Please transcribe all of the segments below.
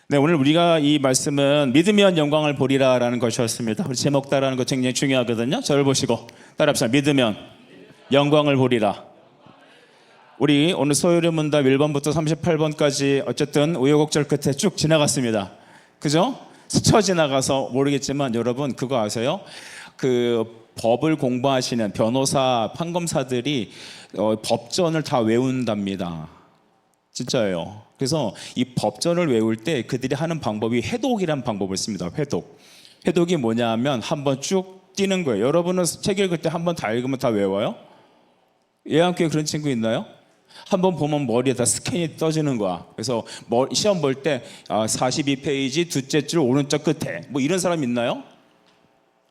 네, 오늘 우리가 이 말씀은 믿으면 영광을 보리라라는 것이었습니다. 우리 제목 따라하는 거 굉장히 중요하거든요. 저를 보시고 따라합시다. 믿으면 영광을 보리라. 우리 오늘 소요리 문답 1번부터 38번까지 어쨌든 우여곡절 끝에 쭉 지나갔습니다. 그죠? 스쳐 지나가서 모르겠지만 여러분 그거 아세요? 그 법을 공부하시는 변호사, 판검사들이 법전을 다 외운답니다. 진짜예요. 그래서 이 법전을 외울 때 그들이 하는 방법이 회독이라는 방법을 씁니다. 회독. 회독이 뭐냐면 한번 쭉 뛰는 거예요. 여러분은 책 읽을 때 한번 다 읽으면 다 외워요? 예한교회 그런 친구 있나요? 한번 보면 머리에 다 스캔이 떠지는 거야. 그래서 시험 볼 때 42페이지 둘째 줄 오른쪽 끝에 뭐 이런 사람 있나요?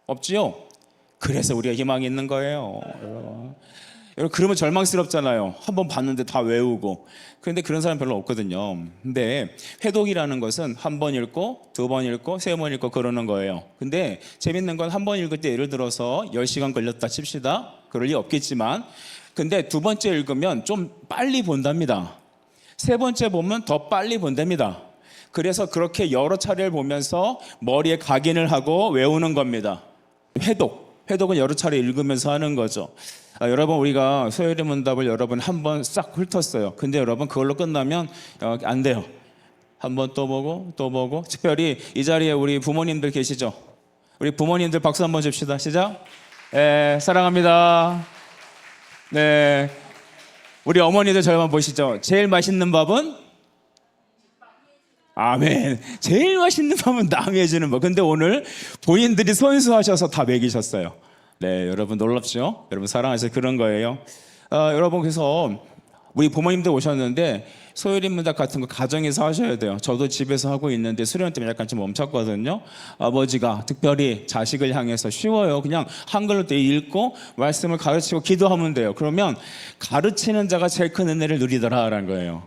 없지요? 그래서 우리가 희망이 있는 거예요. 여러분 그러면 절망스럽잖아요. 한번 봤는데 다 외우고. 그런데 그런 사람 별로 없거든요. 근데 회독이라는 것은 한 번 읽고 두 번 읽고 세 번 읽고 그러는 거예요. 근데 재밌는 건 한 번 읽을 때 예를 들어서 10시간 걸렸다 칩시다. 그럴 리 없겠지만 근데 두 번째 읽으면 좀 빨리 본답니다. 세 번째 보면 더 빨리 본답니다. 그래서 그렇게 여러 차례를 보면서 머리에 각인을 하고 외우는 겁니다. 회독은 여러 차례 읽으면서 하는 거죠. 여러분 우리가 소요리 문답을 여러분 한번 싹 훑었어요. 근데 여러분 그걸로 끝나면 안 돼요. 한번 또 보고 또 보고. 특별히 이 자리에 우리 부모님들 계시죠? 우리 부모님들 박수 한번 줍시다. 시작. 네, 사랑합니다. 네, 우리 어머니들 저만 보시죠. 제일 맛있는 밥은? 아멘. 제일 맛있는 밥은 남이 해주는 법. 근데 오늘 본인들이 손수하셔서 다 먹이셨어요. 네, 여러분 놀랍죠? 여러분 사랑하셔서 그런 거예요. 여러분 그래서 우리 부모님들 오셨는데 소요리 문답 같은 거 가정에서 하셔야 돼요. 저도 집에서 하고 있는데 수련 때문에 약간 좀 멈췄거든요. 아버지가 특별히 자식을 향해서 쉬워요. 그냥 한글로 돼 읽고 말씀을 가르치고 기도하면 돼요. 그러면 가르치는 자가 제일 큰 은혜를 누리더라라는 거예요.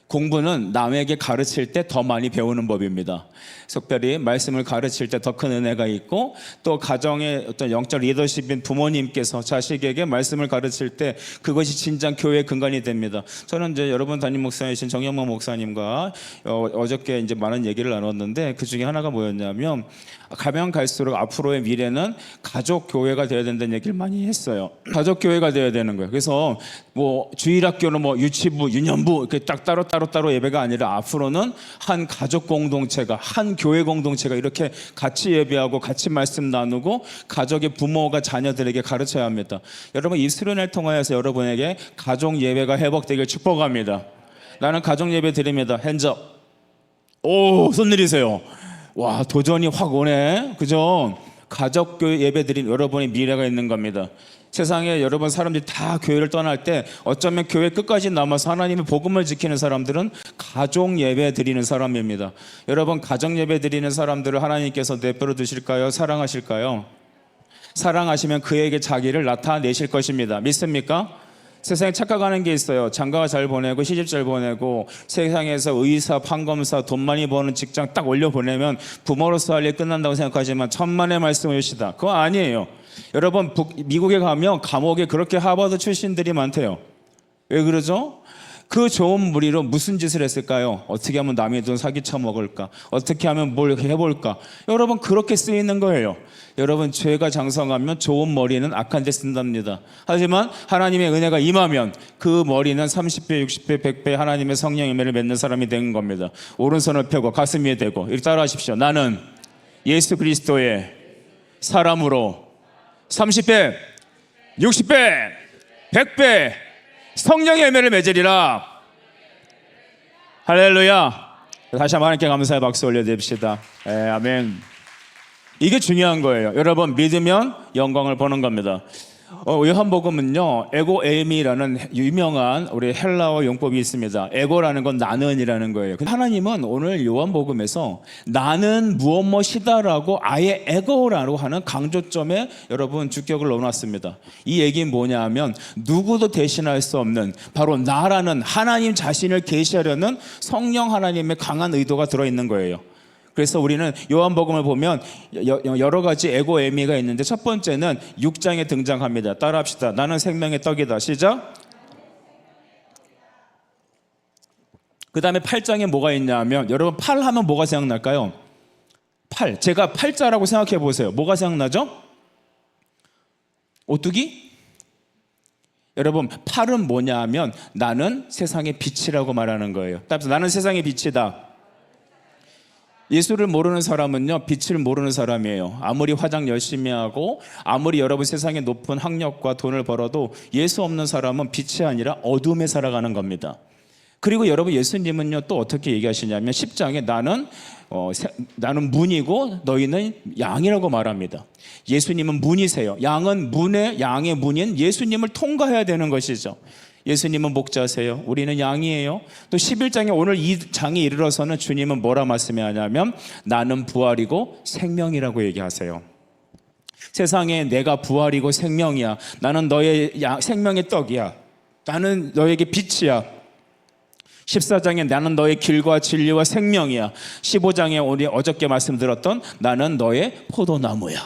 공부는 남에게 가르칠 때 더 많이 배우는 법입니다. 특별히 말씀을 가르칠 때 더 큰 은혜가 있고 또 가정의 어떤 영적 리더십인 부모님께서 자식에게 말씀을 가르칠 때 그것이 진정 교회의 근간이 됩니다. 저는 이제 여러분 담임 목사이신 정영모 목사님과 어저께 이제 많은 얘기를 나눴는데 그 중에 하나가 뭐였냐면 가면 갈수록 앞으로의 미래는 가족 교회가 되어야 된다는 얘기를 많이 했어요. 가족 교회가 되어야 되는 거예요. 그래서 뭐 주일학교는 뭐 유치부, 유년부 이렇게 딱 따로 예배가 아니라 앞으로는 한 가족 공동체가 한 교회 공동체가 이렇게 같이 예배하고 같이 말씀 나누고 가족의 부모가 자녀들에게 가르쳐야 합니다. 여러분 이 수련회를 통하여서 여러분에게 가족 예배가 회복되길 축복합니다. 나는 가족 예배 드립니다. 핸즈업. 오, 손 내리세요. 와, 도전이 확 오네. 그죠? 가족교회 예배 드린 여러분의 미래가 있는 겁니다. 세상에 여러분 사람들이 다 교회를 떠날 때 어쩌면 교회 끝까지 남아서 하나님의 복음을 지키는 사람들은 가족 예배 드리는 사람입니다. 여러분 가족 예배 드리는 사람들을 하나님께서 내버려 두실까요? 사랑하실까요? 사랑하시면 그에게 자기를 나타내실 것입니다. 믿습니까? 세상에 착각하는 게 있어요. 장가 잘 보내고 시집 잘 보내고 세상에서 의사, 판검사, 돈 많이 버는 직장 딱 올려보내면 부모로서 할 일 끝난다고 생각하지만 천만의 말씀이시다. 그거 아니에요. 여러분 미국에 가면 감옥에 그렇게 하버드 출신들이 많대요. 왜 그러죠? 그 좋은 무리로 무슨 짓을 했을까요? 어떻게 하면 남의 돈 사기쳐 먹을까? 어떻게 하면 뭘 해볼까? 여러분 그렇게 쓰이는 거예요. 여러분 죄가 장성하면 좋은 머리는 악한 데 쓴답니다. 하지만 하나님의 은혜가 임하면 그 머리는 30배, 60배, 100배 하나님의 성령 임혜를 맺는 사람이 되는 겁니다. 오른손을 펴고 가슴 위에 대고 이렇게 따라하십시오. 나는 예수 그리스도의 사람으로 30배, 60배, 100배 성령의 열매를 맺으리라. 할렐루야. 다시 한번 하나님께 감사의 박수 올려드립시다. 아멘. 이게 중요한 거예요. 여러분 믿으면 영광을 보는 겁니다. 요한복음은요 에고 에이미라는 유명한 우리 헬라어 용법이 있습니다. 에고라는 건 나는이라는 거예요. 하나님은 오늘 요한복음에서 나는 무엇이다라고 아예 에고라고 하는 강조점에 여러분 주격을 넣어놨습니다. 이 얘기는 뭐냐 하면 누구도 대신할 수 없는 바로 나라는 하나님 자신을 계시하려는 성령 하나님의 강한 의도가 들어있는 거예요. 그래서 우리는 요한복음을 보면 여러 가지 에고 에미가 있는데 첫 번째는 6장에 등장합니다. 따라합시다. 나는 생명의 떡이다. 시작. 그 다음에 8장에 뭐가 있냐면, 여러분 팔 하면 뭐가 생각날까요? 팔. 제가 팔자라고 생각해 보세요. 뭐가 생각나죠? 오뚜기? 여러분 팔은 뭐냐 하면 나는 세상의 빛이라고 말하는 거예요. 따라서 나는 세상의 빛이다. 예수를 모르는 사람은요, 빛을 모르는 사람이에요. 아무리 화장 열심히 하고 아무리 여러분 세상에 높은 학력과 돈을 벌어도 예수 없는 사람은 빛이 아니라 어둠에 살아가는 겁니다. 그리고 여러분 예수님은요 또 어떻게 얘기하시냐면 10장에 나는 문이고 너희는 양이라고 말합니다. 예수님은 문이세요. 양의 문인 예수님을 통과해야 되는 것이죠. 예수님은 목자세요. 우리는 양이에요. 또 11장에 오늘 이 장에 이르러서는 주님은 뭐라 말씀하냐면 나는 부활이고 생명이라고 얘기하세요. 세상에 내가 부활이고 생명이야. 나는 너의 생명의 떡이야. 나는 너에게 빛이야. 14장에 나는 너의 길과 진리와 생명이야. 15장에 우리 어저께 말씀드렸던 나는 너의 포도나무야.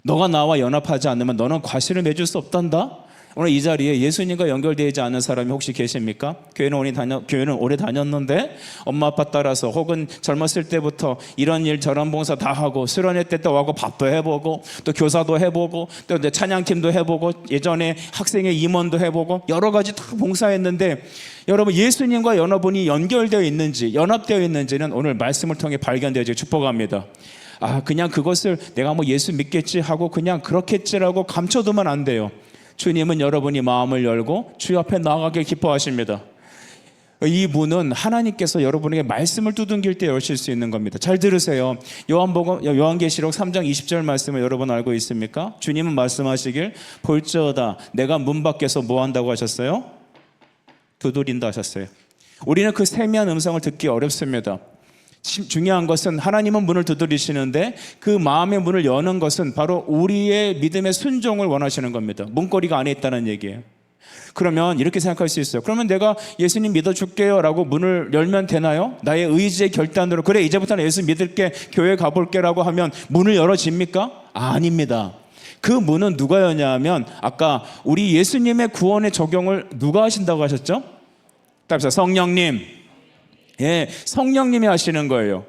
너가 나와 연합하지 않으면 너는 과실을 맺을 수 없단다. 오늘 이 자리에 예수님과 연결되지 않은 사람이 혹시 계십니까? 교회는 오래 다녔는데 엄마 아빠 따라서 혹은 젊었을 때부터 이런 일 저런 봉사 다 하고 수련회 때 또 하고 밥도 해보고 또 교사도 해보고 또 찬양팀도 해보고 예전에 학생의 임원도 해보고 여러 가지 다 봉사했는데 여러분 예수님과 연합이 연결되어 있는지 연합되어 있는지는 오늘 말씀을 통해 발견되어지고 축복합니다. 그냥 그것을 내가 뭐 예수 믿겠지 하고 그냥 그렇겠지라고 감춰두면 안 돼요. 주님은 여러분이 마음을 열고 주 앞에 나아가길 기뻐하십니다. 이 문은 하나님께서 여러분에게 말씀을 두둥길 때 여실 수 있는 겁니다. 잘 들으세요. 요한계시록 3장 20절 말씀을 여러분 알고 있습니까? 주님은 말씀하시길 볼지어다 내가 문 밖에서 뭐 한다고 하셨어요? 두드린다 하셨어요. 우리는 그 세미한 음성을 듣기 어렵습니다. 중요한 것은 하나님은 문을 두드리시는데 그 마음의 문을 여는 것은 바로 우리의 믿음의 순종을 원하시는 겁니다. 문고리가 안에 있다는 얘기예요. 그러면 이렇게 생각할 수 있어요. 그러면 내가 예수님 믿어줄게요 라고 문을 열면 되나요? 나의 의지의 결단으로 그래 이제부터는 예수 믿을게 교회 가볼게 라고 하면 문을 열어집니까? 아닙니다. 그 문은 누가 여냐 하면 아까 우리 예수님의 구원의 적용을 누가 하신다고 하셨죠? 답사 성령님. 예, 성령님이 하시는 거예요.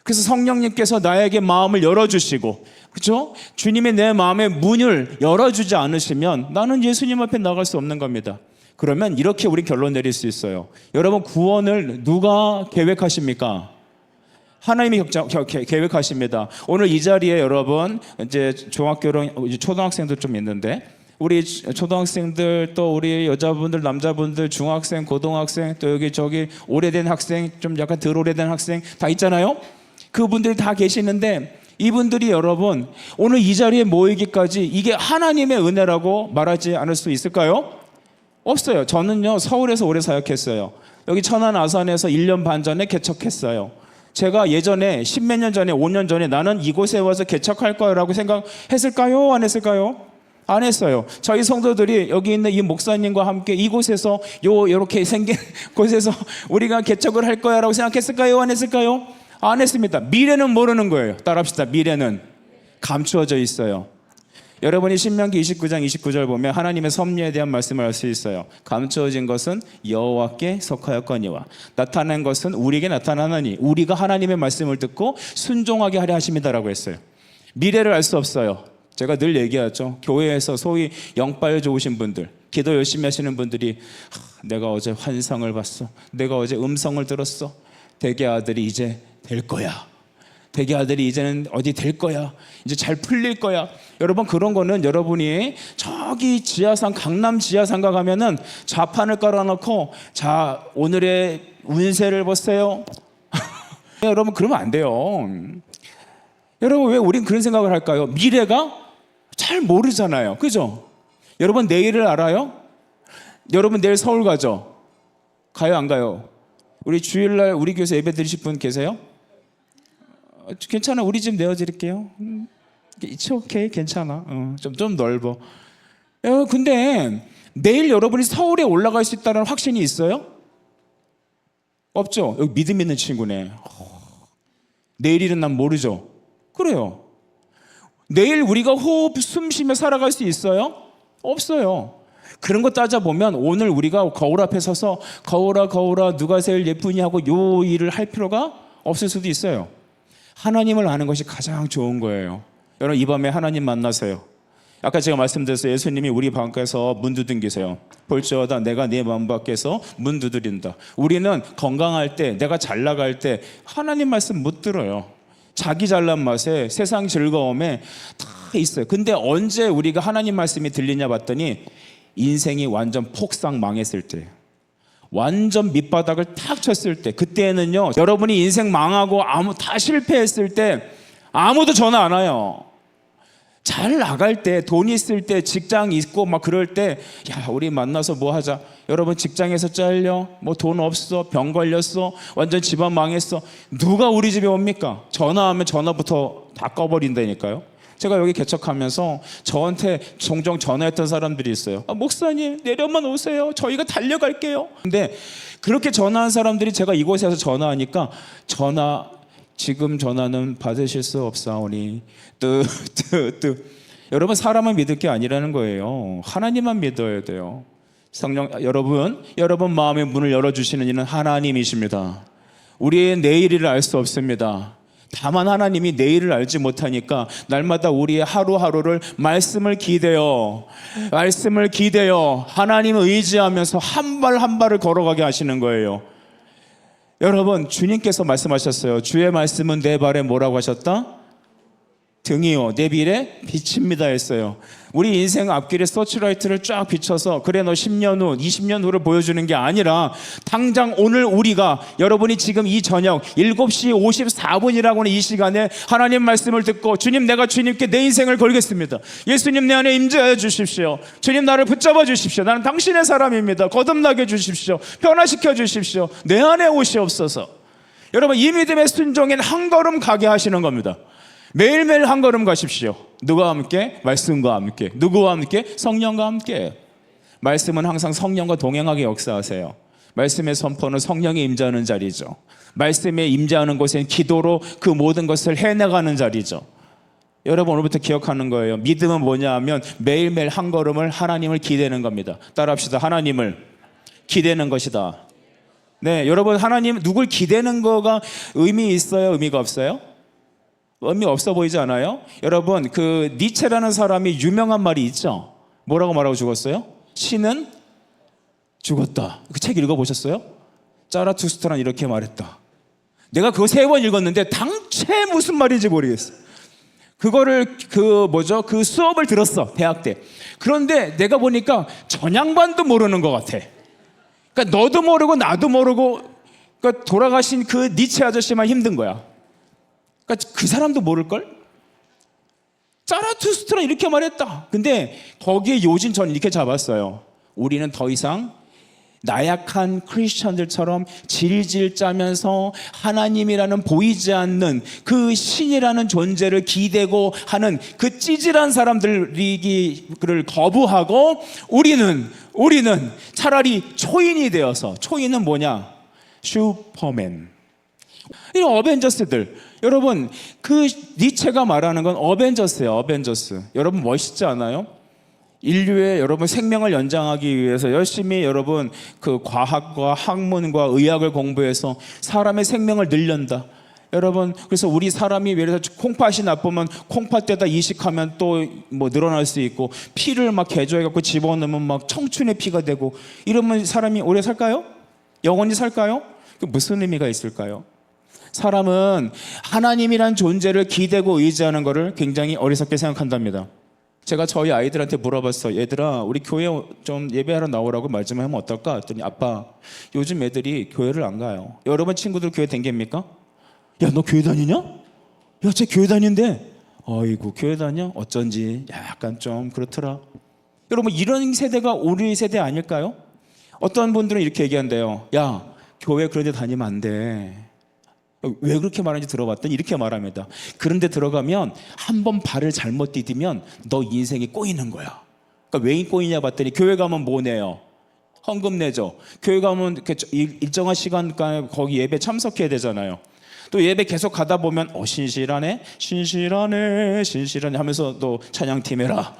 그래서 성령님께서 나에게 마음을 열어주시고, 그렇죠? 주님이 내 마음의 문을 열어주지 않으시면 나는 예수님 앞에 나갈 수 없는 겁니다. 그러면 이렇게 우리 결론 내릴 수 있어요. 여러분 구원을 누가 계획하십니까? 하나님이 계획하십니다. 오늘 이 자리에 여러분 이제 초등학생들 좀 있는데. 우리 초등학생들 또 우리 여자분들 남자분들 중학생 고등학생 또 여기 저기 오래된 학생 좀 약간 덜 오래된 학생 다 있잖아요. 그분들이 다 계시는데 이분들이 여러분 오늘 이 자리에 모이기까지 이게 하나님의 은혜라고 말하지 않을 수 있을까요? 없어요. 저는요 서울에서 오래 사역했어요. 여기 천안 아산에서 1년 반 전에 개척했어요. 제가 예전에 10몇 년 전에 5년 전에 나는 이곳에 와서 개척할 거라고 생각했을까요? 안 했을까요? 안 했어요. 저희 성도들이 여기 있는 이 목사님과 함께 이곳에서 이렇게 생긴 곳에서 우리가 개척을 할 거야라고 생각했을까요? 안 했을까요? 안 했습니다. 미래는 모르는 거예요. 따라합시다. 미래는 감추어져 있어요. 여러분이 신명기 29장 29절 보면 하나님의 섭리에 대한 말씀을 알 수 있어요. 감추어진 것은 여호와께 속하였거니와 나타난 것은 우리에게 나타나나니 우리가 하나님의 말씀을 듣고 순종하게 하려 하십니다라고 했어요. 미래를 알 수 없어요. 제가 늘 얘기하죠. 교회에서 소위 영빨 좋으신 분들, 기도 열심히 하시는 분들이 내가 어제 환상을 봤어. 내가 어제 음성을 들었어. 대개 아들이 이제 될 거야. 대개 아들이 이제는 어디 될 거야. 이제 잘 풀릴 거야. 여러분 그런 거는 여러분이 저기 지하상 강남 지하상가 가면은 좌판을 깔아놓고 자 오늘의 운세를 보세요. 여러분 그러면 안 돼요. 여러분 왜 우린 그런 생각을 할까요? 미래가 잘 모르잖아요. 그죠? 여러분 내일을 알아요? 여러분 내일 서울 가죠? 가요 안 가요? 우리 주일날 우리 교회에서 예배 드리실 분 계세요? 괜찮아. 우리 집 내어드릴게요. It's okay. 괜찮아. 좀 넓어. 근데 내일 여러분이 서울에 올라갈 수 있다는 확신이 있어요? 없죠? 여기 믿음 있는 친구네. 내일 일은 난 모르죠? 그래요. 내일 우리가 호흡 숨 쉬며 살아갈 수 있어요? 없어요. 그런 거 따져보면 오늘 우리가 거울 앞에 서서 거울아 거울아 누가 제일 예쁘니 하고 요 일을 할 필요가 없을 수도 있어요. 하나님을 아는 것이 가장 좋은 거예요. 여러분 이 밤에 하나님 만나세요. 아까 제가 말씀드렸어요. 예수님이 우리 방에서 문 두들기세요. 볼지어다 내가 네 마음 밖에서 문 두드린다. 우리는 건강할 때, 내가 잘 나갈 때 하나님 말씀 못 들어요. 자기 잘난 맛에 세상 즐거움에 다 있어요. 근데 언제 우리가 하나님 말씀이 들리냐 봤더니 인생이 완전 폭삭 망했을 때, 완전 밑바닥을 탁 쳤을 때, 그때는요 여러분이 인생 망하고 다 실패했을 때 아무도 전화 안 와요. 잘 나갈 때, 돈 있을 때, 직장 있고 막 그럴 때, 야 우리 만나서 뭐 하자. 여러분 직장에서 잘려, 뭐 돈 없어, 병 걸렸어, 완전 집안 망했어. 누가 우리 집에 옵니까? 전화하면 전화부터 다 꺼버린다니까요. 제가 여기 개척하면서 저한테 종종 전화했던 사람들이 있어요. 목사님 내려만 오세요. 저희가 달려갈게요. 근데 그렇게 전화한 사람들이 제가 이곳에서 전화하니까 지금 전화는 받으실 수 없사오니 여러분 사람은 믿을 게 아니라는 거예요. 하나님만 믿어야 돼요. 성령 여러분 마음의 문을 열어주시는 이는 하나님이십니다. 우리의 내일을 알 수 없습니다. 다만 하나님이 내일을 알지 못하니까 날마다 우리의 하루하루를 말씀을 기대어 하나님을 의지하면서 한 발 한 발을 걸어가게 하시는 거예요. 여러분 주님께서 말씀하셨어요. 주의 말씀은 내 발에 뭐라고 하셨다? 등이요 내 길에 빛입니다 했어요. 우리 인생 앞길에 서치라이트를 쫙 비춰서 그래 너 10년 후 20년 후를 보여주는 게 아니라 당장 오늘 우리가 여러분이 지금 이 저녁 7시 54분이라고 하는 이 시간에 하나님 말씀을 듣고 주님 내가 주님께 내 인생을 걸겠습니다. 예수님 내 안에 임재하여 주십시오. 주님 나를 붙잡아 주십시오. 나는 당신의 사람입니다. 거듭나게 해주십시오. 변화시켜 주십시오. 내 안에 오시옵소서. 여러분 이 믿음의 순종엔 한 걸음 가게 하시는 겁니다. 매일매일 한 걸음 가십시오. 누구와 함께? 말씀과 함께. 누구와 함께? 성령과 함께. 말씀은 항상 성령과 동행하게 역사하세요. 말씀의 선포는 성령이 임재하는 자리죠. 말씀에 임재하는 곳엔 기도로 그 모든 것을 해내가는 자리죠. 여러분 오늘부터 기억하는 거예요. 믿음은 뭐냐 하면 매일매일 한 걸음을 하나님을 기대는 겁니다. 따라합시다. 하나님을 기대는 것이다. 네, 여러분 하나님 누굴 기대는 거가 의미 있어요? 의미가 없어요? 의미 없어 보이지 않아요? 여러분 그 니체라는 사람이 유명한 말이 있죠. 뭐라고 말하고 죽었어요? 신은 죽었다. 그 책 읽어보셨어요? 자라투스트라는 이렇게 말했다. 내가 그거 3번 읽었는데 당최 무슨 말인지 모르겠어. 그거를 그 수업을 들었어 대학 때. 그런데 내가 보니까 전양반도 모르는 것 같아. 그러니까 너도 모르고 나도 모르고 그러니까 돌아가신 그 니체 아저씨만 힘든 거야. 그러니까 그 사람도 모를걸? 자라투스트라 이렇게 말했다. 근데 거기에 요진 저는 이렇게 잡았어요. 우리는 더 이상 나약한 크리스천들처럼 질질 짜면서 하나님이라는 보이지 않는 그 신이라는 존재를 기대고 하는 그 찌질한 사람들을 거부하고 우리는 차라리 초인이 되어서, 초인은 뭐냐? 슈퍼맨. 이 어벤져스들, 여러분 그 니체가 말하는 건 어벤져스예요. 어벤져스. 여러분 멋있지 않아요? 인류의 여러분 생명을 연장하기 위해서 열심히 여러분 그 과학과 학문과 의학을 공부해서 사람의 생명을 늘린다. 여러분 그래서 우리 사람이 예를 들어서 콩팥이 나쁘면 콩팥에다 이식하면 또 뭐 늘어날 수 있고 피를 막 개조해 갖고 집어넣으면 막 청춘의 피가 되고 이러면 사람이 오래 살까요? 영원히 살까요? 그 무슨 의미가 있을까요? 사람은 하나님이란 존재를 기대고 의지하는 것을 굉장히 어리석게 생각한답니다. 제가 저희 아이들한테 물어봤어요. 얘들아 우리 교회 좀 예배하러 나오라고 말 좀 하면 어떨까? 했더니 아빠 요즘 애들이 교회를 안 가요. 여러분 친구들 교회 댕깁니까? 야 너 교회 다니냐? 야 쟤 교회 다닌대. 어이구 교회 다녀? 어쩐지 약간 좀 그렇더라. 여러분 이런 세대가 우리 세대 아닐까요? 어떤 분들은 이렇게 얘기한대요. 야 교회 그런 데 다니면 안 돼. 왜 그렇게 말하는지 들어봤더니 이렇게 말합니다. 그런데 들어가면 한 번 발을 잘못 디디면 너 인생이 꼬이는 거야. 그러니까 왜 꼬이냐 봤더니 교회 가면 뭐 내요? 헌금 내죠. 교회 가면 일정한 시간까지 거기 예배 참석해야 되잖아요. 또 예배 계속 가다 보면 신실하네 하면서 또 찬양팀 해라.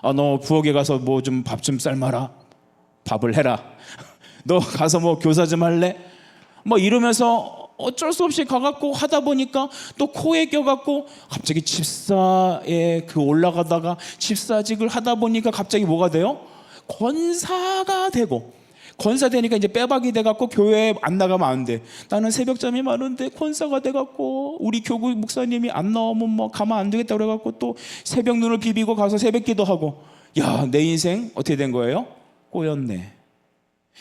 너 부엌에 가서 뭐 좀 밥 좀 삶아라. 밥을 해라. 너 가서 뭐 교사 좀 할래? 뭐 이러면서 어쩔 수 없이 가갖고 하다 보니까 또 코에 껴갖고 갑자기 집사에 올라가다가 집사직을 하다 보니까 갑자기 뭐가 돼요? 권사가 되고, 권사 되니까 이제 빼박이 돼갖고 교회에 안 나가면 안 돼. 나는 새벽잠이 많은데 권사가 돼갖고 우리 교구 목사님이 안 나오면 뭐 가면 안 되겠다 그래갖고 또 새벽 눈을 비비고 가서 새벽 기도하고, 야, 내 인생 어떻게 된 거예요? 꼬였네.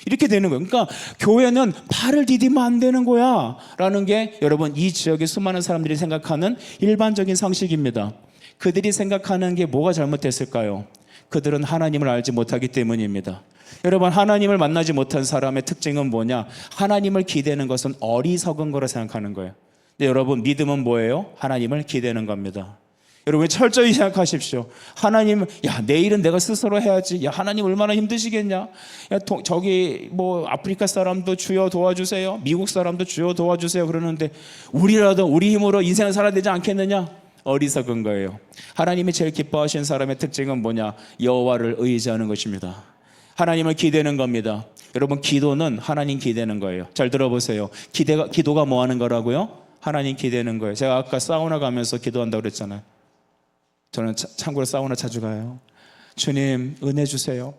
이렇게 되는 거예요. 그러니까 교회는 발을 디디면 안 되는 거야 라는 게 여러분 이 지역의 수많은 사람들이 생각하는 일반적인 상식입니다. 그들이 생각하는 게 뭐가 잘못됐을까요? 그들은 하나님을 알지 못하기 때문입니다. 여러분, 하나님을 만나지 못한 사람의 특징은 뭐냐? 하나님을 기대는 것은 어리석은 거라 생각하는 거예요. 근데 여러분, 믿음은 뭐예요? 하나님을 기대는 겁니다. 여러분, 철저히 생각하십시오. 하나님, 야, 내일은 내가 스스로 해야지. 야, 하나님 얼마나 힘드시겠냐? 야, 저기 뭐 아프리카 사람도 주여 도와주세요. 미국 사람도 주여 도와주세요. 그러는데 우리라도 우리 힘으로 인생을 살아야 되지 않겠느냐? 어리석은 거예요. 하나님이 제일 기뻐하시는 사람의 특징은 뭐냐? 여호와를 의지하는 것입니다. 하나님을 기대는 겁니다. 여러분, 기도는 하나님 기대는 거예요. 잘 들어보세요. 기도가 뭐 하는 거라고요? 하나님 기대는 거예요. 제가 아까 사우나 가면서 기도한다고 그랬잖아요. 저는 참고로 사우나 자주 가요. 주님, 은혜 주세요.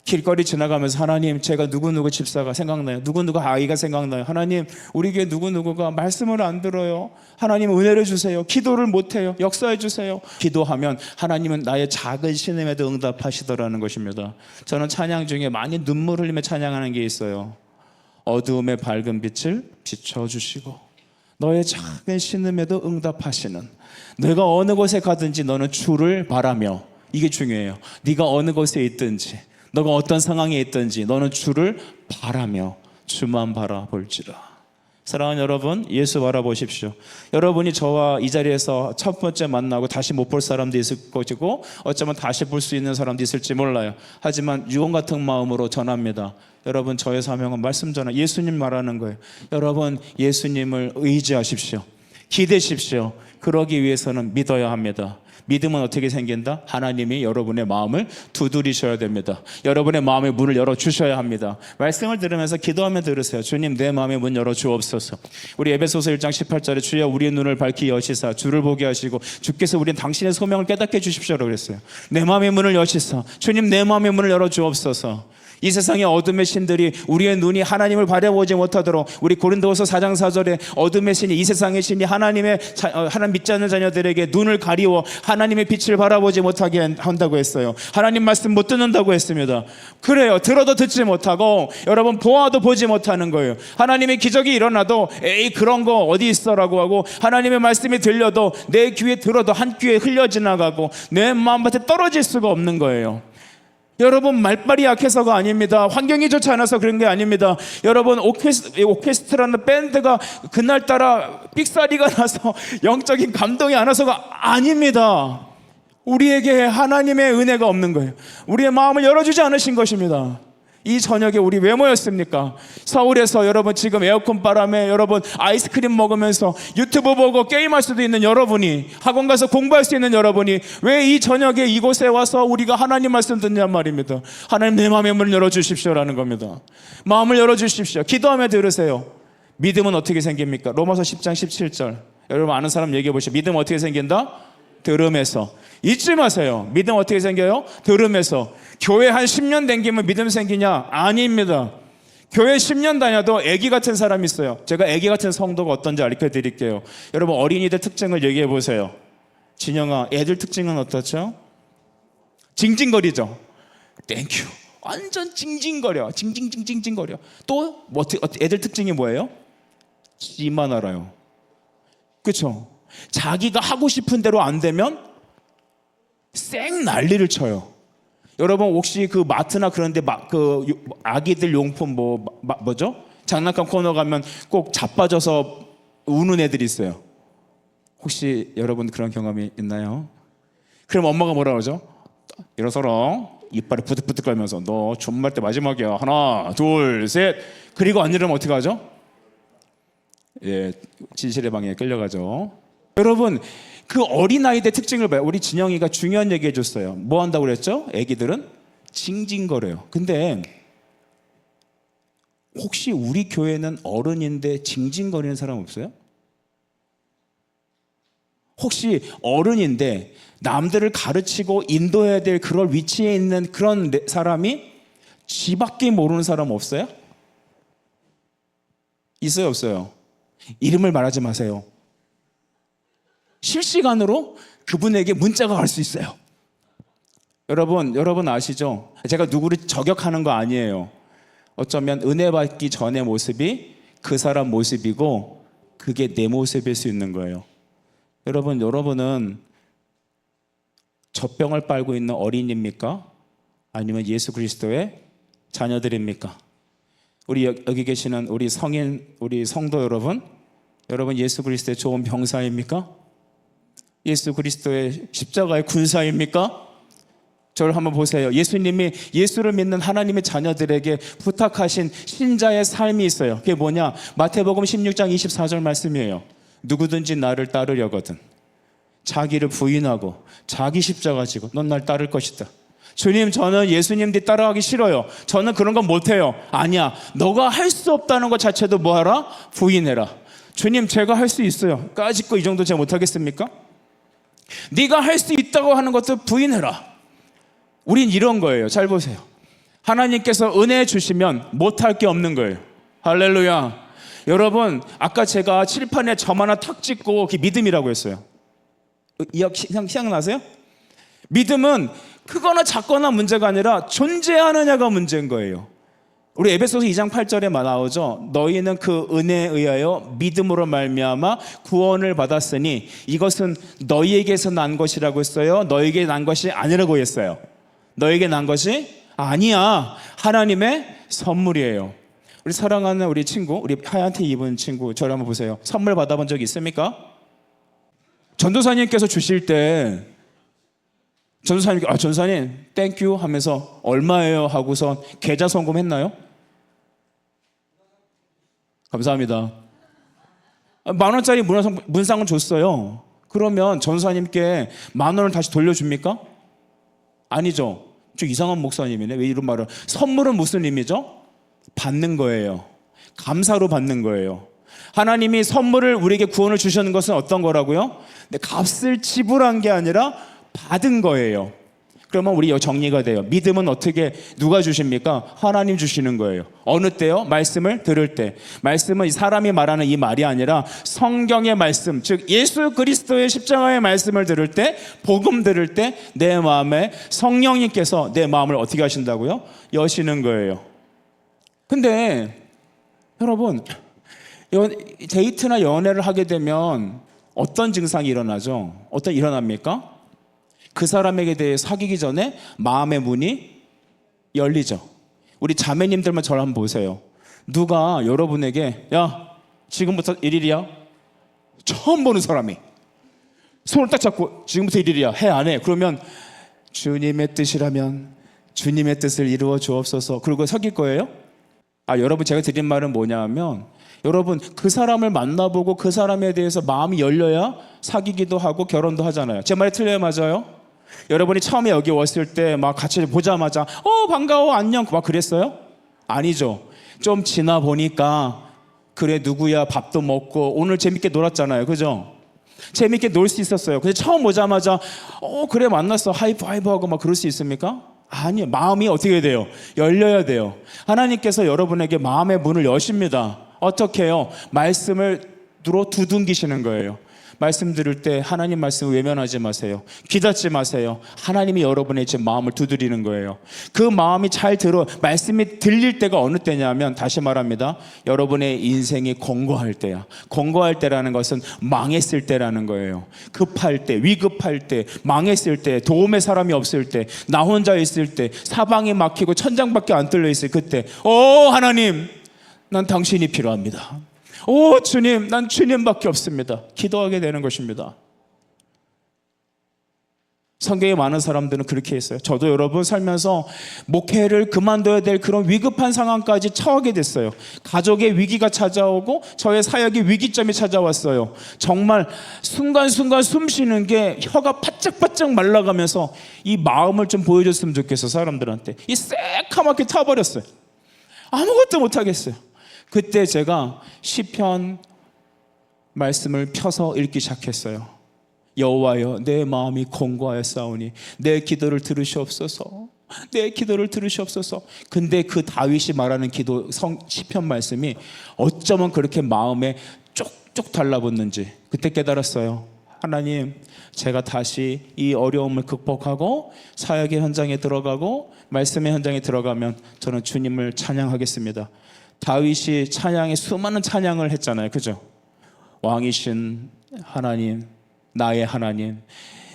길거리 지나가면서 하나님, 제가 누구누구 집사가 생각나요. 누구누구 아이가 생각나요. 하나님, 우리 교회 누구누구가 말씀을 안 들어요. 하나님, 은혜를 주세요. 기도를 못해요. 역사해 주세요. 기도하면 하나님은 나의 작은 신음에도 응답하시더라는 것입니다. 저는 찬양 중에 많이 눈물 흘리며 찬양하는 게 있어요. 어두움의 밝은 빛을 비춰주시고 너의 작은 신음에도 응답하시는, 내가 어느 곳에 가든지 너는 주를 바라며, 이게 중요해요. 네가 어느 곳에 있든지, 너가 어떤 상황에 있든지 너는 주를 바라며 주만 바라볼지라. 사랑하는 여러분, 예수 바라보십시오. 여러분이 저와 이 자리에서 첫 번째 만나고 다시 못 볼 사람도 있을 것이고 어쩌면 다시 볼 수 있는 사람도 있을지 몰라요. 하지만 유언 같은 마음으로 전합니다. 여러분, 저의 사명은 말씀 전하, 예수님 말하는 거예요. 여러분, 예수님을 의지하십시오. 기대십시오. 그러기 위해서는 믿어야 합니다. 믿음은 어떻게 생긴다? 하나님이 여러분의 마음을 두드리셔야 됩니다. 여러분의 마음의 문을 열어주셔야 합니다. 말씀을 들으면서 기도하며 들으세요. 주님, 내 마음의 문 열어주옵소서. 우리 에베소서 1장 18절에 주여 우리의 눈을 밝히 여시사 주를 보게 하시고 주께서 우리는 당신의 소명을 깨닫게 해주십시오라고 그랬어요. 내 마음의 문을 여시사, 주님 내 마음의 문을 열어주옵소서. 이 세상의 어둠의 신들이 우리의 눈이 하나님을 바라보지 못하도록, 우리 고린도후서 4장 4절에 어둠의 신이, 이 세상의 신이 하나님 믿지 않는 자녀들에게 눈을 가리워 하나님의 빛을 바라보지 못하게 한다고 했어요. 하나님 말씀 못 듣는다고 했습니다. 그래요. 들어도 듣지 못하고 여러분 보아도 보지 못하는 거예요. 하나님의 기적이 일어나도 에이 그런 거 어디 있어라고 하고, 하나님의 말씀이 들려도 내 귀에 들어도 한 귀에 흘려 지나가고 내 마음밭에 떨어질 수가 없는 거예요. 여러분, 말빨이 약해서가 아닙니다. 환경이 좋지 않아서 그런 게 아닙니다. 여러분, 오케스트라는 밴드가 그날따라 삑사리가 나서 영적인 감동이 안 와서가 아닙니다. 우리에게 하나님의 은혜가 없는 거예요. 우리의 마음을 열어주지 않으신 것입니다. 이 저녁에 우리 왜 모였습니까? 서울에서 여러분 지금 에어컨 바람에 여러분 아이스크림 먹으면서 유튜브 보고 게임할 수도 있는 여러분이, 학원 가서 공부할 수 있는 여러분이 왜 이 저녁에 이곳에 와서 우리가 하나님 말씀 듣냐 말입니다. 하나님, 내 마음의 문을 열어주십시오라는 겁니다. 마음을 열어주십시오. 기도하며 들으세요. 믿음은 어떻게 생깁니까? 로마서 10장 17절. 여러분 아는 사람 얘기해 보시죠. 믿음 어떻게 생긴다? 들음에서. 잊지 마세요. 믿음 어떻게 생겨요? 들음에서. 교회 한 10년 댕기면 믿음 생기냐? 아닙니다. 교회 10년 다녀도 애기 같은 사람이 있어요. 제가 애기 같은 성도가 어떤지 알려 드릴게요. 여러분, 어린이들 특징을 얘기해 보세요. 진영아, 애들 특징은 어떻죠? 징징거리죠. 땡큐. 완전 징징거려. 징징징징거려. 또 뭐 애들 특징이 뭐예요? 지만 알아요. 그렇죠? 자기가 하고 싶은 대로 안 되면 쌩 난리를 쳐요. 여러분 혹시 그 마트나 그런데 그 아기들 용품 뭐죠? 장난감 코너 가면 꼭 자빠져서 우는 애들이 있어요. 혹시 여러분 그런 경험이 있나요? 그럼 엄마가 뭐라 그러죠? 일어서라. 이빨을 부득부득 깔면서 너 존말 때 마지막이야. 하나 둘 셋. 그리고 안 이러면 어떻게 하죠? 예, 진실의 방에 끌려가죠. 여러분, 그 어린아이들 특징을 봐요. 우리 진영이가 중요한 얘기 해줬어요. 뭐 한다고 그랬죠? 애기들은 징징거려요. 근데 혹시 우리 교회는 어른인데 징징거리는 사람 없어요? 혹시 어른인데 남들을 가르치고 인도해야 될 그런 위치에 있는 그런 사람이 지밖에 모르는 사람 없어요? 있어요, 없어요? 이름을 말하지 마세요. 실시간으로 그분에게 문자가 갈 수 있어요. 여러분 아시죠? 제가 누구를 저격하는 거 아니에요. 어쩌면 은혜 받기 전의 모습이 그 사람 모습이고 그게 내 모습일 수 있는 거예요. 여러분은 젖병을 빨고 있는 어린이입니까? 아니면 예수 그리스도의 자녀들입니까? 우리 여기 계시는 우리 성인, 우리 성도 여러분 예수 그리스도의 좋은 병사입니까? 예수 그리스도의 십자가의 군사입니까? 저를 한번 보세요. 예수님이 예수를 믿는 하나님의 자녀들에게 부탁하신 신자의 삶이 있어요. 그게 뭐냐? 마태복음 16장 24절 말씀이에요. 누구든지 나를 따르려거든 자기를 부인하고 자기 십자가 지고 넌 날 따를 것이다. 주님, 저는 예수님 뒤 따라가기 싫어요. 저는 그런 건 못해요. 아니야, 너가 할 수 없다는 것 자체도 뭐하라? 부인해라. 주님, 제가 할 수 있어요. 까짓거 이 정도 제가 못하겠습니까? 네가 할 수 있다고 하는 것도 부인해라. 우린 이런 거예요. 잘 보세요. 하나님께서 은혜 주시면 못할 게 없는 거예요. 할렐루야. 여러분, 아까 제가 칠판에 점 하나 탁 찍고 그게 믿음이라고 했어요. 생각나세요? 믿음은 크거나 작거나 문제가 아니라 존재하느냐가 문제인 거예요. 우리 에베소서 2장 8절에 나오죠. 너희는 그 은혜에 의하여 믿음으로 말미암아 구원을 받았으니 이것은 너희에게서 난 것이라고 했어요? 너희에게 난 것이 아니라고 했어요? 너희에게 난 것이 아니야. 하나님의 선물이에요. 우리 사랑하는 우리 친구, 우리 하얀 티 입은 친구, 저를 한번 보세요. 선물 받아본 적 있습니까? 전도사님께서 주실 때 전도사님께 전도사님 땡큐 하면서 얼마예요 하고서 계좌 송금했나요? 감사합니다. 10,000원짜리 문상을 줬어요. 그러면 전도사님께 10,000원을 다시 돌려줍니까? 아니죠. 좀 이상한 목사님이네. 왜 이런 말을? 선물은 무슨 의미죠? 받는 거예요. 감사로 받는 거예요. 하나님이 선물을 우리에게 구원을 주시는 것은 어떤 거라고요? 값을 지불한 게 아니라 받은 거예요. 그러면 우리 정리가 돼요. 믿음은 어떻게 누가 주십니까? 하나님 주시는 거예요. 어느 때요? 말씀을 들을 때. 말씀은 사람이 말하는 이 말이 아니라 성경의 말씀, 즉 예수 그리스도의 십자가의 말씀을 들을 때, 복음 들을 때 내 마음에 성령님께서 내 마음을 어떻게 하신다고요? 여시는 거예요. 근데 여러분, 데이트나 연애를 하게 되면 어떤 증상이 일어나죠? 일어납니까? 그 사람에게 대해 사귀기 전에 마음의 문이 열리죠. 우리 자매님들만 저를 한번 보세요. 누가 여러분에게 야 지금부터 1일이야? 처음 보는 사람이 손을 딱 잡고 지금부터 1일이야 해 안 해? 그러면 주님의 뜻이라면 주님의 뜻을 이루어 주옵소서 그러고 사귈 거예요? 여러분 제가 드린 말은 뭐냐면 여러분 그 사람을 만나보고 그 사람에 대해서 마음이 열려야 사귀기도 하고 결혼도 하잖아요. 제 말이 틀려요? 맞아요? 여러분이 처음에 여기 왔을 때 막 같이 보자마자 반가워 안녕 막 그랬어요? 아니죠. 좀 지나 보니까 그래 누구야 밥도 먹고 오늘 재밌게 놀았잖아요. 그죠? 재밌게 놀 수 있었어요. 근데 처음 보자마자 그래 만났어 하이파이브하고 막 그럴 수 있습니까? 아니요. 마음이 어떻게 돼요? 열려야 돼요. 하나님께서 여러분에게 마음의 문을 여십니다. 어떻게 해요? 말씀을 두둥기시는 거예요. 말씀 들을 때 하나님 말씀을 외면하지 마세요. 귀 닫지 마세요. 하나님이 여러분의 제 마음을 두드리는 거예요. 그 마음이 잘 말씀이 들릴 때가 어느 때냐면 다시 말합니다. 여러분의 인생이 공고할 때야. 공고할 때라는 것은 망했을 때라는 거예요. 급할 때, 위급할 때, 망했을 때, 도움의 사람이 없을 때, 나 혼자 있을 때, 사방이 막히고 천장밖에 안 뚫려 있을 그때 하나님 난 당신이 필요합니다. 주님, 난 주님밖에 없습니다. 기도하게 되는 것입니다. 성경에 많은 사람들은 그렇게 했어요. 저도 여러분 살면서 목회를 그만둬야 될 그런 위급한 상황까지 처하게 됐어요. 가족의 위기가 찾아오고 저의 사역의 위기점이 찾아왔어요. 정말 순간순간 숨 쉬는 게 혀가 바짝바짝 말라가면서 이 마음을 좀 보여줬으면 좋겠어. 사람들한테 이 새카맣게 타버렸어요. 아무것도 못하겠어요. 그때 제가 시편 말씀을 펴서 읽기 시작했어요. 여호와여, 내 마음이 공고하였사오니 내 기도를 들으시옵소서. 내 기도를 들으시옵소서. 근데 그 다윗이 말하는 기도 시편 말씀이 어쩌면 그렇게 마음에 쪽쪽 달라붙는지 그때 깨달았어요. 하나님, 제가 다시 이 어려움을 극복하고 사역의 현장에 들어가고 말씀의 현장에 들어가면 저는 주님을 찬양하겠습니다. 다윗이 찬양에 수많은 찬양을 했잖아요. 그죠? 왕이신 하나님, 나의 하나님,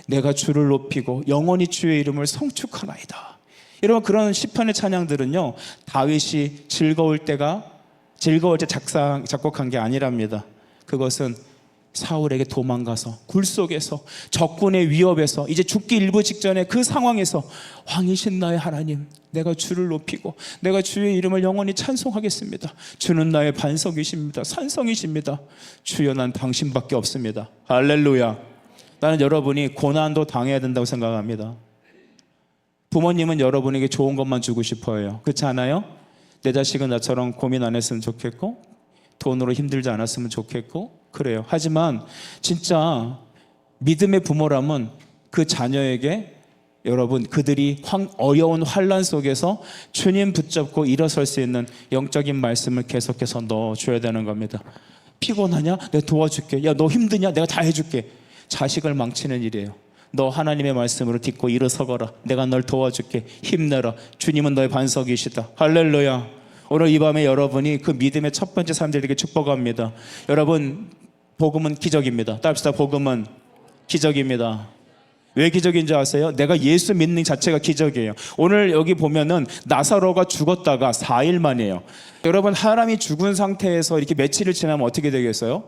내가 주를 높이고 영원히 주의 이름을 성축하나이다. 여러분, 그런 시편의 찬양들은요, 다윗이 즐거울 때 작곡한 게 아니랍니다. 그것은 사울에게 도망가서 굴 속에서 적군의 위협에서 이제 죽기 일부 직전에 그 상황에서 왕이신 나의 하나님, 내가 주를 높이고 내가 주의 이름을 영원히 찬송하겠습니다. 주는 나의 반석이십니다. 산성이십니다. 주여, 난 당신밖에 없습니다. 할렐루야. 나는 여러분이 고난도 당해야 된다고 생각합니다. 부모님은 여러분에게 좋은 것만 주고 싶어요. 그렇지 않아요? 내 자식은 나처럼 고민 안 했으면 좋겠고 돈으로 힘들지 않았으면 좋겠고 그래요. 하지만 진짜 믿음의 부모라면 그 자녀에게 여러분, 그들이 어려운 환난 속에서 주님 붙잡고 일어설 수 있는 영적인 말씀을 계속해서 넣어줘야 되는 겁니다. 피곤하냐? 내가 도와줄게. 야, 너 힘드냐? 내가 다 해줄게. 자식을 망치는 일이에요. 너 하나님의 말씀으로 딛고 일어서거라. 내가 널 도와줄게. 힘내라. 주님은 너의 반석이시다. 할렐루야. 오늘 이 밤에 여러분이 그 믿음의 첫 번째 사람들에게 축복합니다. 여러분, 복음은 기적입니다. 따릅시다. 복음은 기적입니다. 왜 기적인지 아세요? 내가 예수 믿는 자체가 기적이에요. 오늘 여기 보면은 나사로가 죽었다가 4일 만이에요. 여러분, 사람이 죽은 상태에서 이렇게 며칠을 지나면 어떻게 되겠어요?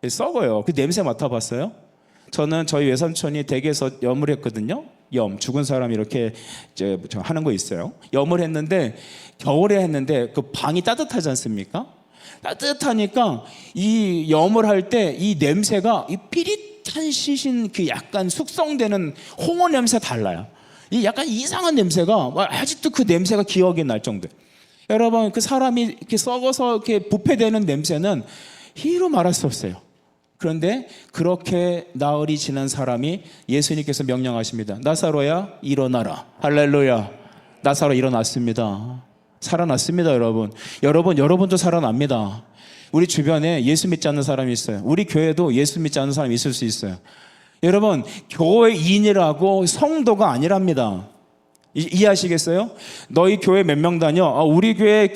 썩어요. 그 냄새 맡아봤어요? 저는 저희 외삼촌이 댁에서 염을 했거든요. 죽은 사람 이렇게 이제 하는 거 있어요. 염을 했는데 겨울에 했는데 그 방이 따뜻하지 않습니까? 따뜻하니까 이 염을 할 때 이 냄새가 이 삐릿한 시신 그 약간 숙성되는 홍어 냄새 달라요. 이 약간 이상한 냄새가 아직도 그 냄새가 기억이 날 정도. 여러분, 그 사람이 이렇게 썩어서 이렇게 부패되는 냄새는 이루 말할 수 없어요. 그런데 그렇게 나흘이 지난 사람이 예수님께서 명령하십니다. 나사로야, 일어나라. 할렐루야. 나사로 일어났습니다. 살아났습니다. 여러분도 살아납니다. 우리 주변에 예수 믿지 않는 사람이 있어요. 우리 교회도 예수 믿지 않는 사람이 있을 수 있어요. 여러분, 교회인이라고 성도가 아니랍니다. 이해하시겠어요? 너희 교회 몇 명 다녀? 우리 교회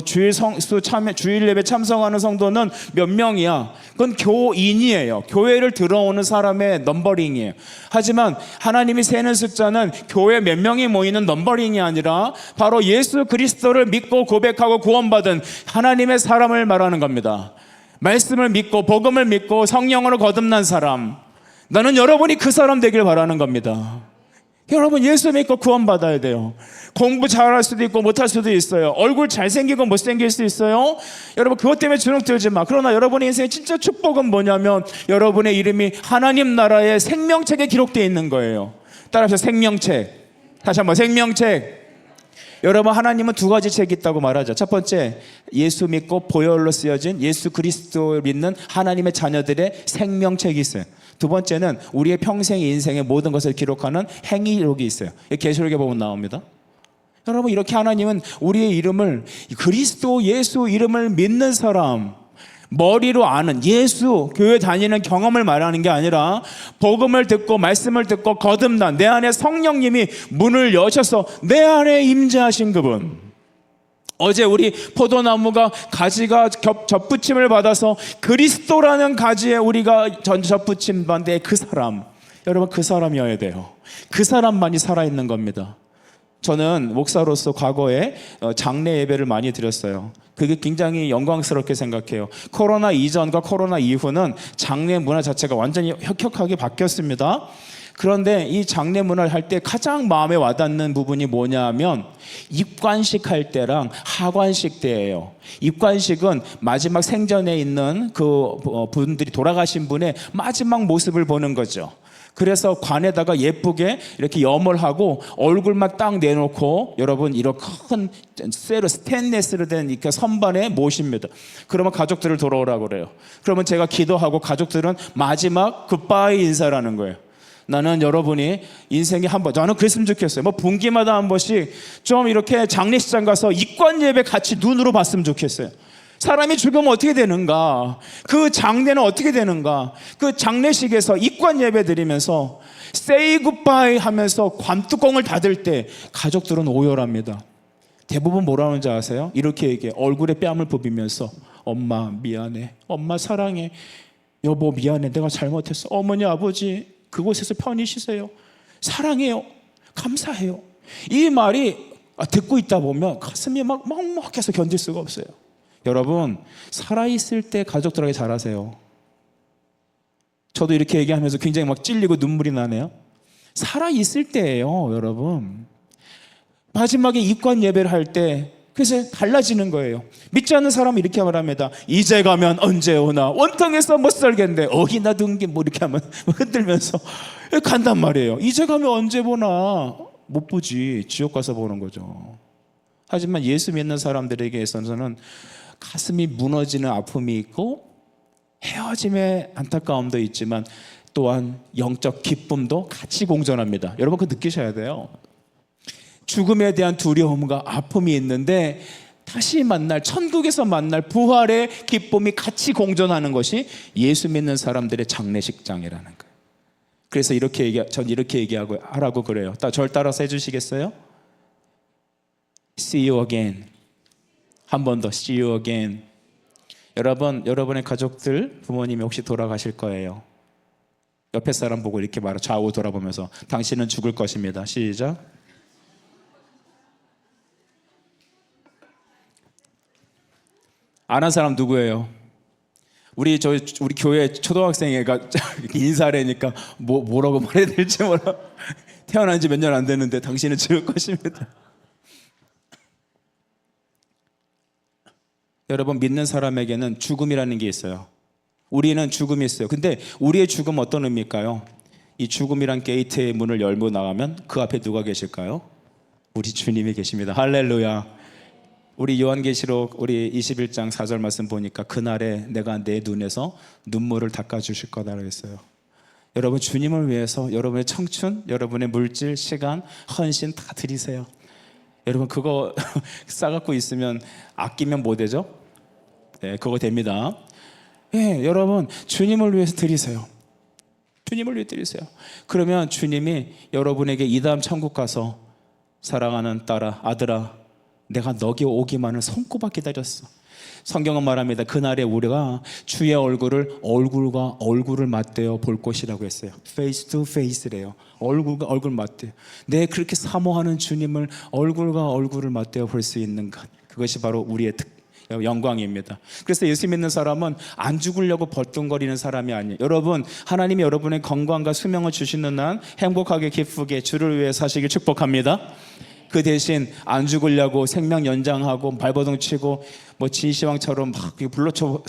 주일 예배 참석하는 성도는 몇 명이야? 그건 교인이에요. 교회를 들어오는 사람의 넘버링이에요. 하지만 하나님이 세는 숫자는 교회 몇 명이 모이는 넘버링이 아니라 바로 예수 그리스도를 믿고 고백하고 구원받은 하나님의 사람을 말하는 겁니다. 말씀을 믿고 복음을 믿고 성령으로 거듭난 사람. 나는 여러분이 그 사람 되길 바라는 겁니다. 여러분, 예수 믿고 구원받아야 돼요. 공부 잘할 수도 있고 못할 수도 있어요. 얼굴 잘생기고 못생길 수 있어요. 여러분, 그것 때문에 주눅 들지 마. 그러나 여러분의 인생의 진짜 축복은 뭐냐면 여러분의 이름이 하나님 나라의 생명책에 기록되어 있는 거예요. 따라서 생명책. 다시 한번 생명책. 여러분, 하나님은 두 가지 책이 있다고 말하죠. 첫 번째, 예수 믿고 보혈로 쓰여진 예수 그리스도를 믿는 하나님의 자녀들의 생명책이 있어요. 두 번째는 우리의 평생의 인생의 모든 것을 기록하는 행위록이 있어요. 계시록에 보면 나옵니다. 여러분, 이렇게 하나님은 우리의 이름을 그리스도 예수 이름을 믿는 사람, 머리로 아는 예수 교회 다니는 경험을 말하는 게 아니라 복음을 듣고 말씀을 듣고 거듭난 내 안에 성령님이 문을 여셔서 내 안에 임재하신 그분. 어제 우리 포도나무가 가지가 접붙임을 받아서 그리스도라는 가지에 우리가 접붙임 받는데 그 사람, 여러분, 그 사람이어야 돼요. 그 사람만이 살아있는 겁니다. 저는 목사로서 과거에 장례 예배를 많이 드렸어요. 그게 굉장히 영광스럽게 생각해요. 코로나 이전과 코로나 이후는 장례 문화 자체가 완전히 혁혁하게 바뀌었습니다. 그런데 이 장례문을 할 때 가장 마음에 와닿는 부분이 뭐냐면 입관식 할 때랑 하관식 때예요. 입관식은 마지막 생전에 있는 그 분들이 돌아가신 분의 마지막 모습을 보는 거죠. 그래서 관에다가 예쁘게 이렇게 염을 하고 얼굴만 딱 내놓고 여러분 이렇게 큰 쇠로 스테인리스로 된 이렇게 선반에 모십니다. 그러면 가족들을 돌아오라고 그래요. 그러면 제가 기도하고 가족들은 마지막 굿바이 인사라는 거예요. 나는 여러분이 인생에 한 번, 저는 그랬으면 좋겠어요. 뭐 분기마다 한 번씩 좀 이렇게 장례식장 가서 입관 예배 같이 눈으로 봤으면 좋겠어요. 사람이 죽으면 어떻게 되는가? 그 장례는 어떻게 되는가? 그 장례식에서 입관 예배 드리면서 say goodbye 하면서 관뚜껑을 닫을 때 가족들은 오열합니다. 대부분 뭐라 하는지 아세요? 이렇게 얘기해. 얼굴에 뺨을 부비면서 엄마 미안해. 엄마 사랑해. 여보 미안해. 내가 잘못했어. 어머니 아버지 그곳에서 편히 쉬세요. 사랑해요. 감사해요. 이 말이 듣고 있다 보면 가슴이 막 먹먹해서 견딜 수가 없어요. 여러분 살아있을 때 가족들에게 잘하세요. 저도 이렇게 얘기하면서 굉장히 막 찔리고 눈물이 나네요. 살아있을 때예요 여러분. 마지막에 입관 예배를 할 때 그래서 달라지는 거예요. 믿지 않는 사람은 이렇게 말합니다. 이제 가면 언제 오나 원통에서 못 살겠는데 어기나 둥기 뭐 이렇게 하면 흔들면서 간단 말이에요. 이제 가면 언제 보나 못 보지. 지옥 가서 보는 거죠. 하지만 예수 믿는 사람들에게 있어서는 가슴이 무너지는 아픔이 있고 헤어짐의 안타까움도 있지만 또한 영적 기쁨도 같이 공존합니다. 여러분 그거 느끼셔야 돼요. 죽음에 대한 두려움과 아픔이 있는데 다시 만날 천국에서 만날 부활의 기쁨이 같이 공존하는 것이 예수 믿는 사람들의 장례식장이라는 거예요. 그래서 전 이렇게 얘기하고 하라고 그래요. 절 따라서 해주시겠어요? See you again. 한 번 더 see you again. 여러분의 가족들, 부모님이 혹시 돌아가실 거예요. 옆에 사람 보고 이렇게 말해. 좌우 돌아보면서 당신은 죽을 것입니다. 시작. 아는 사람 누구예요? 우리 교회 초등학생애가 인사래니까 뭐라고 말해야 될지 몰라. 태어난 지 몇 년 안 됐는데 당신은 죽을 것입니다. 여러분 믿는 사람에게는 죽음이라는 게 있어요. 우리는 죽음이 있어요. 근데 우리의 죽음 어떤 의미일까요? 이 죽음이란 게이트의 문을 열고 나가면 그 앞에 누가 계실까요? 우리 주님이 계십니다. 할렐루야. 우리 요한계시록 우리 21장 4절 말씀 보니까 그날에 내가 내 눈에서 눈물을 닦아주실 거다 그랬어요. 여러분 주님을 위해서 여러분의 청춘, 여러분의 물질, 시간, 헌신 다 드리세요. 여러분 그거 싸갖고 있으면 아끼면 뭐 되죠? 네, 그거 됩니다. 예, 여러분 주님을 위해서 드리세요. 주님을 위해 드리세요. 그러면 주님이 여러분에게 이 다음 천국 가서 사랑하는 딸아, 아들아, 내가 너에게 오기만을 손꼽아 기다렸어. 성경은 말합니다. 그날에 우리가 주의 얼굴과 얼굴을 맞대어 볼 것이라고 했어요. Face to face래요. 얼굴과 얼굴 맞대어. 내 그렇게 사모하는 주님을 얼굴과 얼굴을 맞대어 볼 수 있는 것, 그것이 바로 우리의 영광입니다. 그래서 예수 믿는 사람은 안 죽으려고 벌뚱거리는 사람이 아니에요. 여러분 하나님이 여러분의 건강과 수명을 주시는 한 행복하게 기쁘게 주를 위해 사시길 축복합니다. 그 대신 안 죽으려고 생명 연장하고 발버둥 치고 뭐 진시황처럼 막 불러쳐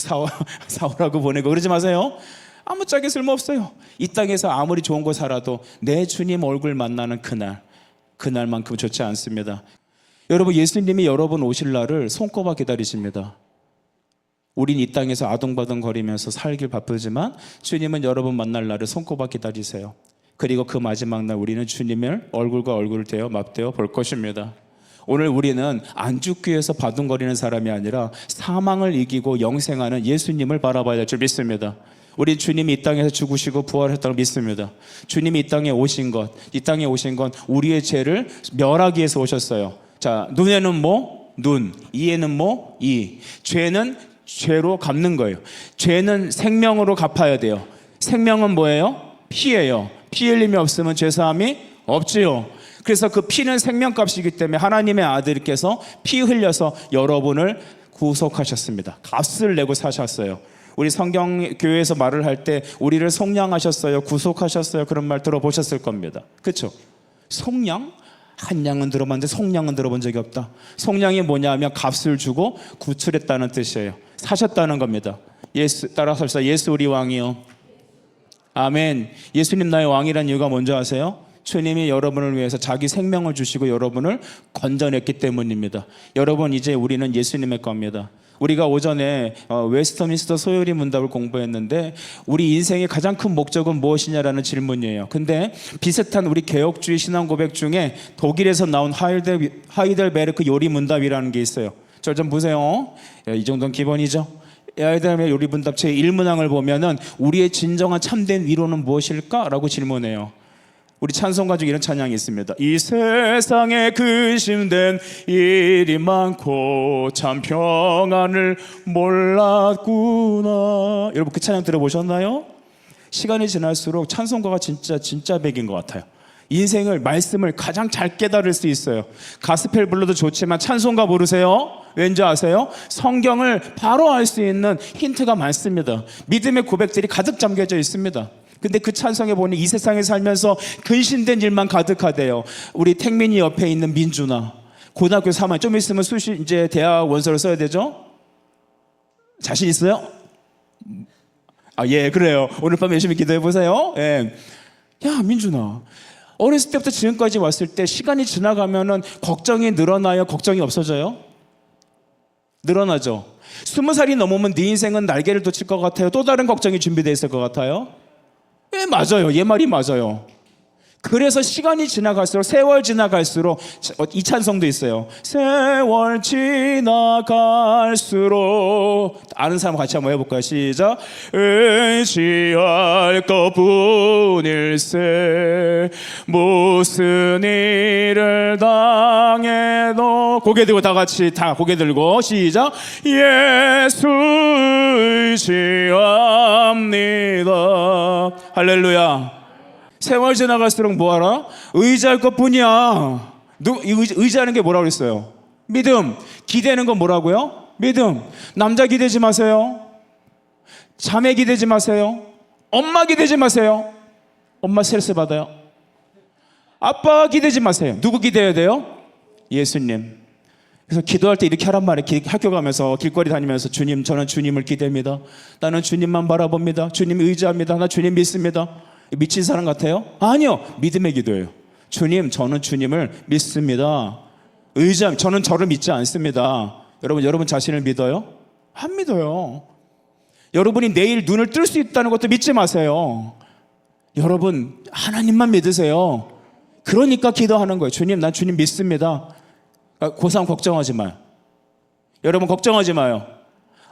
사오라고 보내고 그러지 마세요. 아무짝에 쓸모없어요. 이 땅에서 아무리 좋은 거 살아도 내 주님 얼굴 만나는 그날만큼 좋지 않습니다. 여러분 예수님이 여러분 오실 날을 손꼽아 기다리십니다. 우린 이 땅에서 아둥바둥 거리면서 살길 바쁘지만 주님은 여러분 만날 날을 손꼽아 기다리세요. 그리고 그 마지막 날 우리는 주님을 얼굴과 얼굴을 대어 맞대어 볼 것입니다. 오늘 우리는 안 죽기 위해서 바둥거리는 사람이 아니라 사망을 이기고 영생하는 예수님을 바라봐야 될 줄 믿습니다. 우리 주님이 이 땅에서 죽으시고 부활했다고 믿습니다. 주님이 이 땅에 오신 건 우리의 죄를 멸하기 위해서 오셨어요. 자, 눈에는 뭐? 눈. 이에는 뭐? 이. 죄는 죄로 갚는 거예요. 죄는 생명으로 갚아야 돼요. 생명은 뭐예요? 피예요. 피 흘림이 없으면 죄사함이 없지요. 그래서 그 피는 생명값이기 때문에 하나님의 아들께서 피 흘려서 여러분을 구속하셨습니다. 값을 내고 사셨어요. 우리 성경교회에서 말을 할 때 우리를 속량하셨어요, 구속하셨어요, 그런 말 들어보셨을 겁니다. 그렇죠? 속량? 한 양은 들어봤는데 속량은 들어본 적이 없다. 속량이 뭐냐면 값을 주고 구출했다는 뜻이에요. 사셨다는 겁니다. 예수 따라서 합시다. 예수 우리 왕이요. 아멘. 예수님 나의 왕이라는 이유가 뭔지 아세요? 주님이 여러분을 위해서 자기 생명을 주시고 여러분을 건져냈기 때문입니다. 여러분, 이제 우리는 예수님의 겁니다. 우리가 오전에 웨스터민스터 소요리 문답을 공부했는데 우리 인생의 가장 큰 목적은 무엇이냐라는 질문이에요. 근데 비슷한 우리 개혁주의 신앙 고백 중에 독일에서 나온 하이델베르크 요리 문답이라는 게 있어요. 저 좀 보세요. 이 정도는 기본이죠. 하이델베르크 요리 문답 제 1문항을 보면은 우리의 진정한 참된 위로는 무엇일까? 라고 질문해요. 우리 찬송가 중에 이런 찬양이 있습니다. 이 세상에 근심된 일이 많고 참 평안을 몰랐구나. 여러분 그 찬양 들어보셨나요? 시간이 지날수록 찬송가가 진짜 백인 것 같아요. 인생을 말씀을 가장 잘 깨달을 수 있어요. 가스펠 불러도 좋지만 찬송가 부르세요. 왠지 아세요? 성경을 바로 알 수 있는 힌트가 많습니다. 믿음의 고백들이 가득 잠겨져 있습니다. 근데 그 찬송에 보니 이 세상에 살면서 근심된 일만 가득하대요. 우리 택민이 옆에 있는 민주나 고등학교 3학년 좀 있으면 이제 대학 원서를 써야 되죠? 자신 있어요? 예, 그래요. 오늘 밤 열심히 기도해 보세요. 예. 야, 민주나. 어렸을 때부터 지금까지 왔을 때 시간이 지나가면은 걱정이 늘어나요? 걱정이 없어져요? 늘어나죠. 20살이 넘으면 네 인생은 날개를 돋칠 것 같아요? 또 다른 걱정이 준비되어 있을 것 같아요? 예, 맞아요. 얘 말이 맞아요. 그래서 시간이 지나갈수록, 세월 지나갈수록, 이 찬송도 있어요. 세월 지나갈수록. 아는 사람 같이 한번 해볼까요? 시작. 의지할 것뿐일세 무슨 일을 당해도. 고개 들고 다 같이 고개 들고 시작. 예수 의지합니다. 할렐루야. 세월 지나갈수록 뭐하라? 의지할 것뿐이야. 의지하는 게 뭐라고 그랬어요? 믿음. 기대는 건 뭐라고요? 믿음. 남자 기대지 마세요. 자매 기대지 마세요. 엄마 기대지 마세요. 엄마 스트레스 받아요. 아빠 기대지 마세요. 누구 기대해야 돼요? 예수님. 그래서 기도할 때 이렇게 하란 말이에요. 학교 가면서 길거리 다니면서 주님, 저는 주님을 기대합니다. 나는 주님만 바라봅니다. 주님 의지합니다. 나 주님 믿습니다. 미친 사람 같아요? 아니요. 믿음의 기도예요. 주님, 저는 주님을 믿습니다. 의지함, 저는 저를 믿지 않습니다. 여러분 자신을 믿어요? 안 믿어요. 여러분이 내일 눈을 뜰 수 있다는 것도 믿지 마세요. 여러분 하나님만 믿으세요. 그러니까 기도하는 거예요. 주님, 난 주님 믿습니다. 고3 걱정하지 마요. 여러분 걱정하지 마요.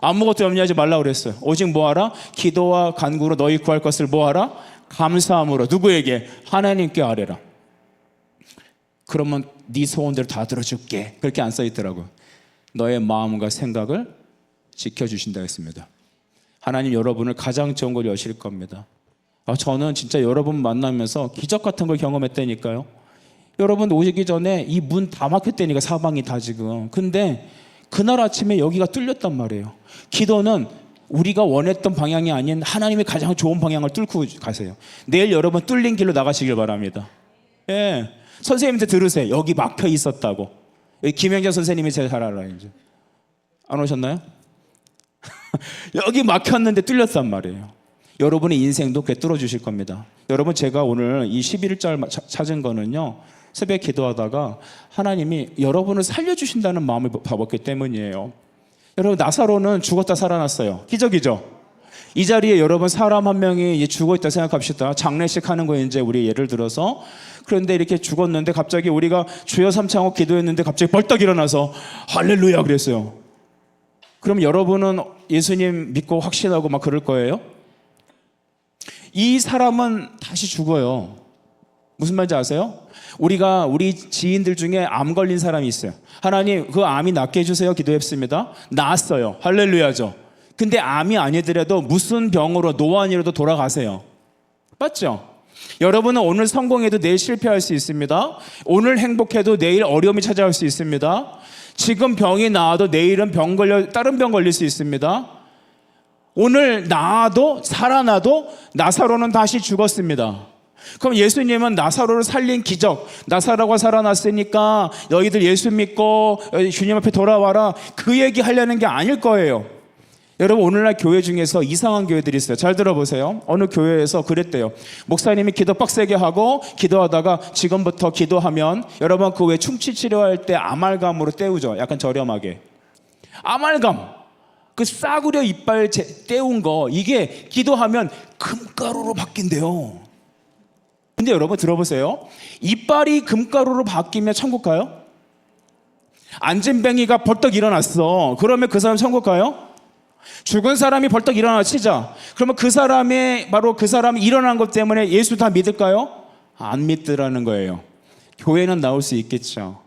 아무것도 염려하지 말라고 그랬어요. 오직 뭐하라? 기도와 간구로 너희 구할 것을 뭐하라? 감사함으로. 누구에게? 하나님께 아뢰라. 그러면 네 소원대로 다 들어줄게. 그렇게 안 써있더라고요. 너의 마음과 생각을 지켜주신다 했습니다. 하나님 여러분을 가장 좋은 걸 여실 겁니다. 저는 진짜 여러분 만나면서 기적 같은 걸 경험했다니까요. 여러분 오시기 전에 이 문 다 막혔다니까, 사방이 다 지금. 근데 그날 아침에 여기가 뚫렸단 말이에요. 기도는 우리가 원했던 방향이 아닌 하나님의 가장 좋은 방향을 뚫고 가세요. 내일 여러분 뚫린 길로 나가시길 바랍니다. 예, 선생님한테 들으세요. 여기 막혀 있었다고. 여기 김영재 선생님이 제일 잘 알아요. 이제 안 오셨나요? 여기 막혔는데 뚫렸단 말이에요. 여러분의 인생도 그게 뚫어주실 겁니다. 여러분, 제가 오늘 이 11절 찾은 거는요, 새벽 기도하다가 하나님이 여러분을 살려주신다는 마음을 봐봤기 때문이에요. 여러분, 나사로는 죽었다 살아났어요. 기적이죠? 이 자리에 여러분 사람 한 명이 죽어있다 생각합시다. 장례식 하는 거 이제 우리 예를 들어서. 그런데 이렇게 죽었는데 갑자기 우리가 주여 삼창호 기도했는데 갑자기 벌떡 일어나서 할렐루야 그랬어요. 그럼 여러분은 예수님 믿고 확신하고 막 그럴 거예요? 이 사람은 다시 죽어요. 무슨 말인지 아세요? 우리 지인들 중에 암 걸린 사람이 있어요. 하나님, 그 암이 낫게 해주세요. 기도했습니다. 나았어요. 할렐루야죠. 근데 암이 아니더라도 무슨 병으로, 노안이라도 돌아가세요. 맞죠? 여러분은 오늘 성공해도 내일 실패할 수 있습니다. 오늘 행복해도 내일 어려움이 찾아올 수 있습니다. 지금 병이 나아도 내일은 다른 병 걸릴 수 있습니다. 오늘 나도 살아나도 나사로는 다시 죽었습니다. 그럼 예수님은 나사로를 살린 기적, 나사로가 살아났으니까 너희들 예수 믿고 주님 앞에 돌아와라, 그 얘기 하려는 게 아닐 거예요. 여러분, 오늘날 교회 중에서 이상한 교회들이 있어요. 잘 들어보세요. 어느 교회에서 그랬대요. 목사님이 기도 빡세게 하고 기도하다가 지금부터 기도하면 여러분 그 왜 충치 치료할 때 아말감으로 때우죠. 약간 저렴하게. 아말감, 그 싸구려 이빨 때운 거, 이게 기도하면 금가루로 바뀐대요. 근데 여러분 들어보세요. 이빨이 금가루로 바뀌면 천국 가요? 안진뱅이가 벌떡 일어났어. 그러면 그 사람 천국 가요? 죽은 사람이 벌떡 일어나 치자. 그러면 그 사람이 바로 그 사람이 일어난 것 때문에 예수 다 믿을까요? 안 믿더라는 거예요. 교회는 나올 수 있겠죠.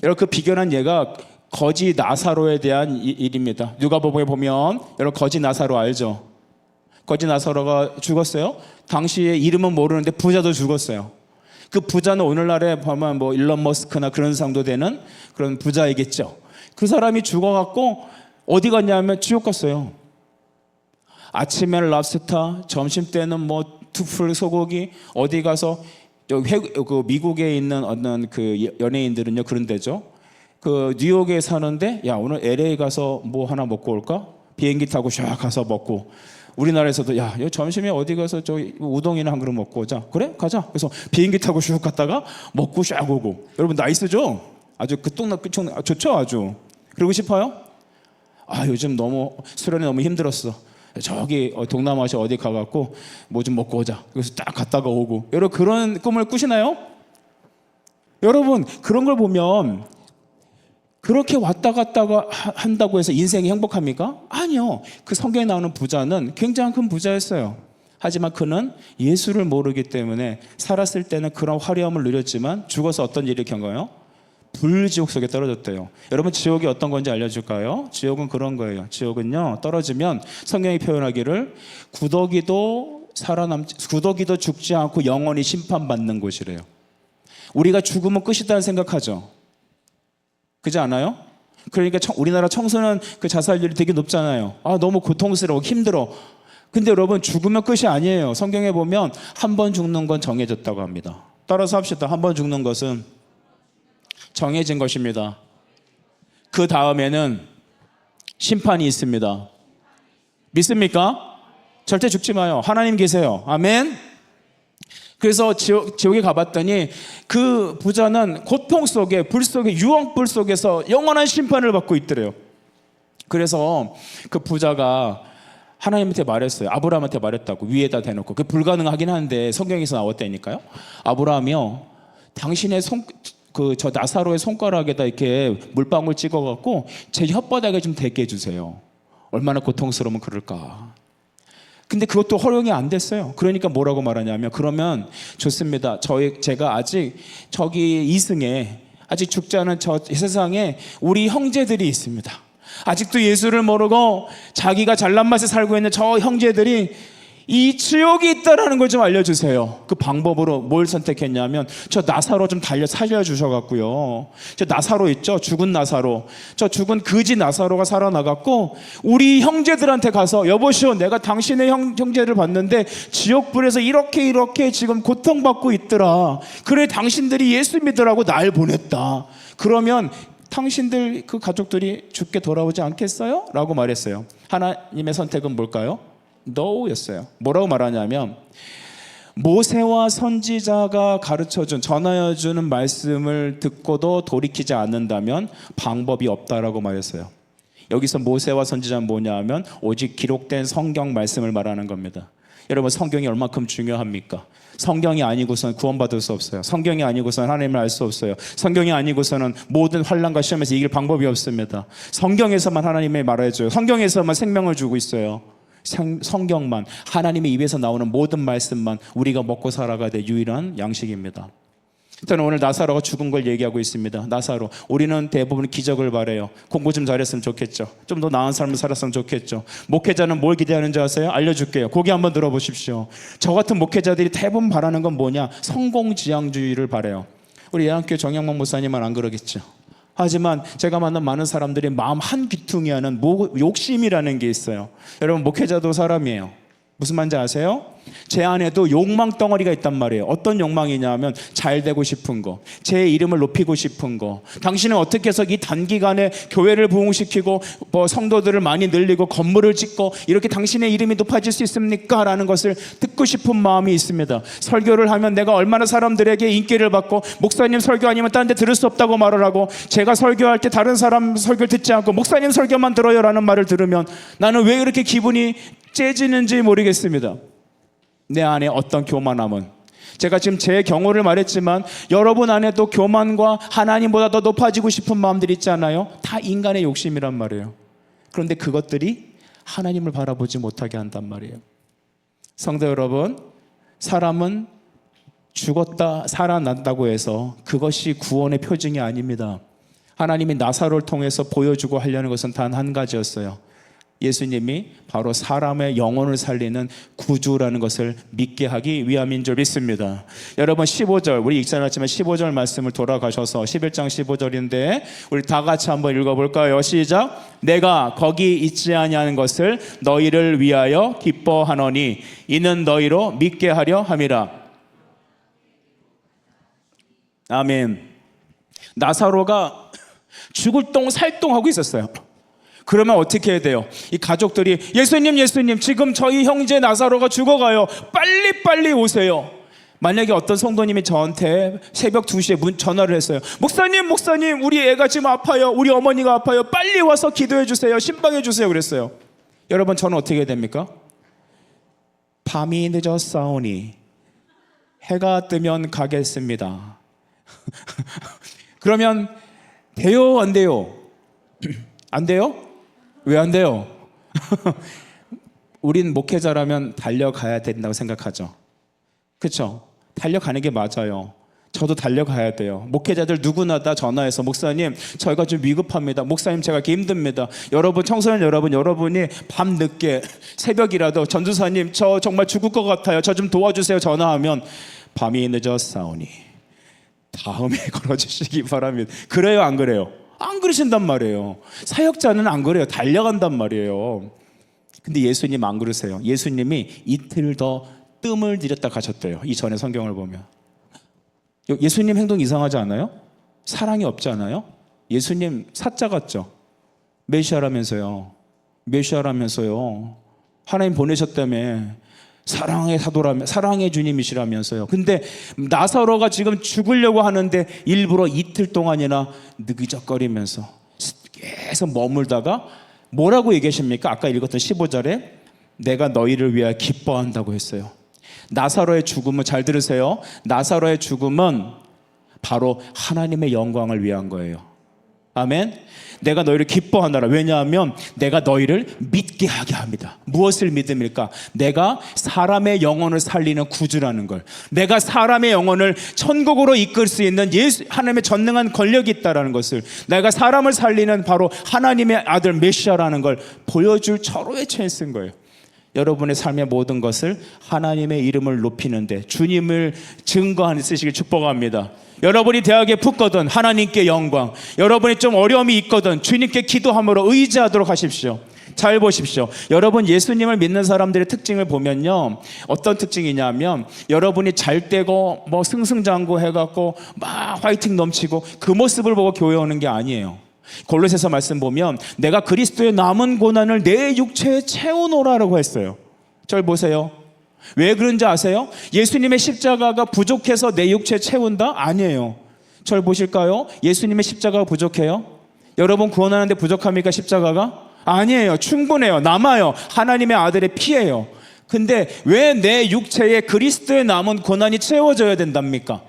여러분, 그 비견한 예가 거지 나사로에 대한 일입니다. 누가복음에 보면 여러분 거지 나사로 알죠? 거지 나사로가 죽었어요. 당시에 이름은 모르는데 부자도 죽었어요. 그 부자는 오늘날에 보면 뭐 일론 머스크나 그런 상도 되는 그런 부자이겠죠. 그 사람이 죽어갖고 어디 갔냐면 지옥 갔어요. 아침에는 랍스타, 점심 때는 뭐 투풀 소고기, 어디 가서 그 미국에 있는 어떤 그 연예인들은요 그런 데죠. 그 뉴욕에 사는데 야 오늘 LA 가서 뭐 하나 먹고 올까? 비행기 타고 샥 가서 먹고. 우리나라에서도 야 점심에 어디 가서 저 우동이나 한 그릇 먹고 오자. 그래? 가자. 그래서 비행기 타고 슉 갔다가 먹고 샥 오고. 여러분 나이스죠? 아주 끝총 좋죠 아주. 그러고 싶어요? 아 요즘 너무 수련이 너무 힘들었어. 저기 동남아시아 어디 가갖고 뭐 좀 먹고 오자. 그래서 딱 갔다가 오고. 여러분 그런 꿈을 꾸시나요? 여러분 그런 걸 보면 그렇게 왔다 갔다가 한다고 해서 인생이 행복합니까? 아니요. 그 성경에 나오는 부자는 굉장히 큰 부자였어요. 하지만 그는 예수를 모르기 때문에 살았을 때는 그런 화려함을 누렸지만 죽어서 어떤 일을 겪어요? 불지옥 속에 떨어졌대요. 여러분 지옥이 어떤 건지 알려줄까요? 지옥은 그런 거예요. 지옥은요 떨어지면 성경이 표현하기를 구더기도 죽지 않고 영원히 심판받는 곳이래요. 우리가 죽으면 끝이다 생각하죠. 그렇지 않아요? 그러니까 우리나라 청소년 그 자살률이 되게 높잖아요. 아 너무 고통스러워 힘들어. 근데 여러분 죽으면 끝이 아니에요. 성경에 보면 한 번 죽는 건 정해졌다고 합니다. 따라서 합시다. 한 번 죽는 것은 정해진 것입니다. 그 다음에는 심판이 있습니다. 믿습니까? 절대 죽지 마요. 하나님 계세요. 아멘. 그래서 지옥에 가봤더니 그 부자는 고통 속에 불 속에 유황불 속에서 영원한 심판을 받고 있더래요. 그래서 그 부자가 하나님한테 말했어요. 아브라함한테 말했다고. 위에다 대놓고. 그게 불가능하긴 한데 성경에서 나왔다니까요. 아브라함이요 당신의 저 나사로의 손가락에다 이렇게 물방울 찍어갖고 제 혓바닥에 좀 대게 해주세요. 얼마나 고통스러우면 그럴까. 근데 그것도 허용이 안 됐어요. 그러니까 뭐라고 말하냐면 그러면 좋습니다. 제가 아직 저기 이승에 아직 죽지 않은 저 세상에 우리 형제들이 있습니다. 아직도 예수를 모르고 자기가 잘난 맛에 살고 있는 저 형제들이 이 지옥이 있다라는 걸 좀 알려주세요. 그 방법으로 뭘 선택했냐면 저 나사로 좀 살려주셔갖고요. 저 나사로 있죠? 죽은 나사로. 저 죽은 거지 나사로가 살아나갖고 우리 형제들한테 가서 여보시오 내가 당신의 형제를 봤는데 지옥불에서 이렇게 지금 고통받고 있더라. 그래 당신들이 예수 믿으라고 날 보냈다. 그러면 당신들 그 가족들이 죽게 돌아오지 않겠어요? 라고 말했어요. 하나님의 선택은 뭘까요? No였어요. 뭐라고 말하냐면 모세와 선지자가 가르쳐준 전하여주는 말씀을 듣고도 돌이키지 않는다면 방법이 없다라고 말했어요. 여기서 모세와 선지자는 뭐냐면 오직 기록된 성경 말씀을 말하는 겁니다. 여러분 성경이 얼마큼 중요합니까? 성경이 아니고서는 구원받을 수 없어요. 성경이 아니고서는 하나님을 알 수 없어요. 성경이 아니고서는 모든 환난과 시험에서 이길 방법이 없습니다. 성경에서만 하나님이 말해줘요. 성경에서만 생명을 주고 있어요. 성경만 하나님의 입에서 나오는 모든 말씀만 우리가 먹고 살아가야 될 유일한 양식입니다. 저는 오늘 나사로가 죽은 걸 얘기하고 있습니다. 나사로 우리는 대부분 기적을 바래요. 공부 좀 잘했으면 좋겠죠. 좀 더 나은 삶을 살았으면 좋겠죠. 목회자는 뭘 기대하는지 아세요? 알려줄게요. 고개 한번 들어보십시오. 저 같은 목회자들이 대부분 바라는 건 뭐냐? 성공지향주의를 바래요. 우리 예한교회 정영만 목사님은 안 그러겠죠. 하지만 제가 만난 많은 사람들이 마음 한 귀퉁이 하는 욕심이라는 게 있어요. 여러분, 목회자도 사람이에요. 무슨 말인지 아세요? 제 안에도 욕망 덩어리가 있단 말이에요. 어떤 욕망이냐면 잘 되고 싶은 거, 제 이름을 높이고 싶은 거. 당신은 어떻게 해서 이 단기간에 교회를 부흥시키고 성도들을 많이 늘리고 건물을 짓고 이렇게 당신의 이름이 높아질 수 있습니까? 라는 것을 듣고 싶은 마음이 있습니다. 설교를 하면 내가 얼마나 사람들에게 인기를 받고, 목사님 설교 아니면 다른 데 들을 수 없다고 말을 하고, 제가 설교할 때 다른 사람 설교를 듣지 않고 목사님 설교만 들어요 라는 말을 들으면 나는 왜 그렇게 기분이 째지는지 모르겠습니다. 내 안에 어떤 교만함은, 제가 지금 제 경우를 말했지만 여러분 안에도 교만과 하나님보다 더 높아지고 싶은 마음들이 있지 않아요? 다 인간의 욕심이란 말이에요. 그런데 그것들이 하나님을 바라보지 못하게 한단 말이에요. 성도 여러분, 사람은 죽었다 살아난다고 해서 그것이 구원의 표징이 아닙니다. 하나님이 나사로를 통해서 보여주고 하려는 것은 단 한 가지였어요. 예수님이 바로 사람의 영혼을 살리는 구주라는 것을 믿게 하기 위함인 줄 믿습니다. 여러분, 15절, 우리 읽지 않았지만 15절 말씀을 돌아가셔서 11장 15절인데 우리 다 같이 한번 읽어볼까요? 시작. 내가 거기 있지 아니하는 것을 너희를 위하여 기뻐하노니 이는 너희로 믿게 하려 함이라. 아멘. 나사로가 죽을 똥 살똥하고 있었어요. 그러면 어떻게 해야 돼요? 이 가족들이 예수님 지금 저희 형제 나사로가 죽어가요. 빨리 오세요. 만약에 어떤 성도님이 저한테 새벽 2시에 전화를 했어요. 목사님 우리 애가 지금 아파요. 우리 어머니가 아파요. 빨리 와서 기도해 주세요. 신방해 주세요. 그랬어요. 여러분, 저는 어떻게 해야 됩니까? 밤이 늦었사오니 해가 뜨면 가겠습니다. 그러면 돼요 안 돼요? 안 돼요? 왜 안 돼요? 우린 목회자라면 달려가야 된다고 생각하죠. 그렇죠? 달려가는 게 맞아요. 저도 달려가야 돼요. 목회자들 누구나 다 전화해서 목사님 저희가 좀 위급합니다. 목사님 제가 이렇게 힘듭니다. 여러분, 청소년 여러분이 밤늦게 새벽이라도 전도사님 저 정말 죽을 것 같아요. 저 좀 도와주세요. 전화하면 밤이 늦었사오니 다음에 걸어주시기 바랍니다. 그래요 안 그래요? 안 그러신단 말이에요. 사역자는 안 그래요. 달려간단 말이에요. 근데 예수님 안 그러세요. 예수님이 이틀 더 뜸을 들였다 가셨대요. 이전에 성경을 보면. 예수님 행동 이상하지 않아요? 사랑이 없지 않아요? 예수님 사자 같죠? 메시아라면서요. 하나님 보내셨다며. 사랑의 사도라며, 사랑의 주님이시라면서요. 근데 나사로가 지금 죽으려고 하는데 일부러 이틀 동안이나 느기적거리면서 계속 머물다가 뭐라고 얘기하십니까? 아까 읽었던 15절에 내가 너희를 위하여 기뻐한다고 했어요. 나사로의 죽음은, 잘 들으세요, 나사로의 죽음은 바로 하나님의 영광을 위한 거예요. 아멘. 내가 너희를 기뻐하노라. 왜냐하면 내가 너희를 믿게 하게 합니다. 무엇을 믿음일까? 내가 사람의 영혼을 살리는 구주라는 걸, 내가 사람의 영혼을 천국으로 이끌 수 있는 하나님의 전능한 권력이 있다는 것을, 내가 사람을 살리는 바로 하나님의 아들 메시아라는 걸 보여줄 절호의 찬스인 거예요. 여러분의 삶의 모든 것을 하나님의 이름을 높이는데 주님을 증거하는 쓰시길 축복합니다. 여러분이 대학에 붙거든 하나님께 영광, 여러분이 좀 어려움이 있거든 주님께 기도함으로 의지하도록 하십시오. 잘 보십시오. 여러분, 예수님을 믿는 사람들의 특징을 보면요, 어떤 특징이냐면 여러분이 잘 되고 뭐 승승장구 해갖고 막 화이팅 넘치고 그 모습을 보고 교회 오는 게 아니에요. 골로새서 말씀 보면 내가 그리스도의 남은 고난을 내 육체에 채우노라라고 했어요. 절 보세요. 왜 그런지 아세요? 예수님의 십자가가 부족해서 내 육체에 채운다? 아니에요. 절 보실까요? 예수님의 십자가가 부족해요? 여러분 구원하는데 부족합니까? 십자가가? 아니에요. 충분해요. 남아요. 하나님의 아들의 피예요. 근데 왜 내 육체에 그리스도의 남은 고난이 채워져야 된답니까?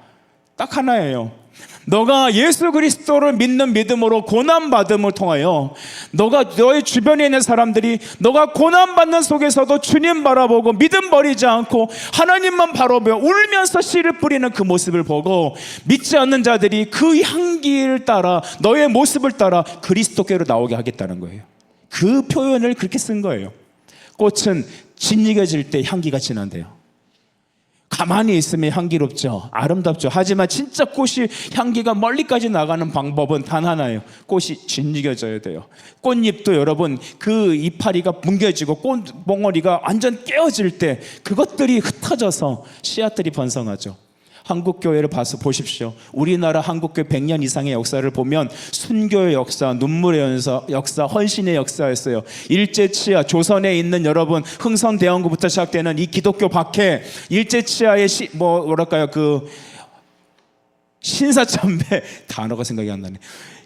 딱 하나예요. 너가 예수 그리스도를 믿는 믿음으로 고난받음을 통하여 너의 주변에 있는 사람들이 너가 고난받는 속에서도 주님 바라보고 믿음 버리지 않고 하나님만 바라보며 울면서 씨를 뿌리는 그 모습을 보고 믿지 않는 자들이 그 향기를 따라 너의 모습을 따라 그리스도께로 나오게 하겠다는 거예요. 그 표현을 그렇게 쓴 거예요. 꽃은 진익해질 때 향기가 진한대요. 가만히 있으면 향기롭죠. 아름답죠. 하지만 진짜 꽃이 향기가 멀리까지 나가는 방법은 단 하나예요. 꽃이 진겨져야 돼요. 꽃잎도 여러분 그 이파리가 뭉개지고 꽃봉오리가 완전 깨어질 때 그것들이 흩어져서 씨앗들이 번성하죠. 한국교회를 봐서 보십시오. 우리나라 한국교회 100년 이상의 역사를 보면 순교의 역사, 눈물의 역사, 헌신의 역사였어요. 일제치하, 조선에 있는 여러분 흥선대원군부터 시작되는 이 기독교 박해, 일제치하의 그 신사참배 단어가 생각이 안 나네.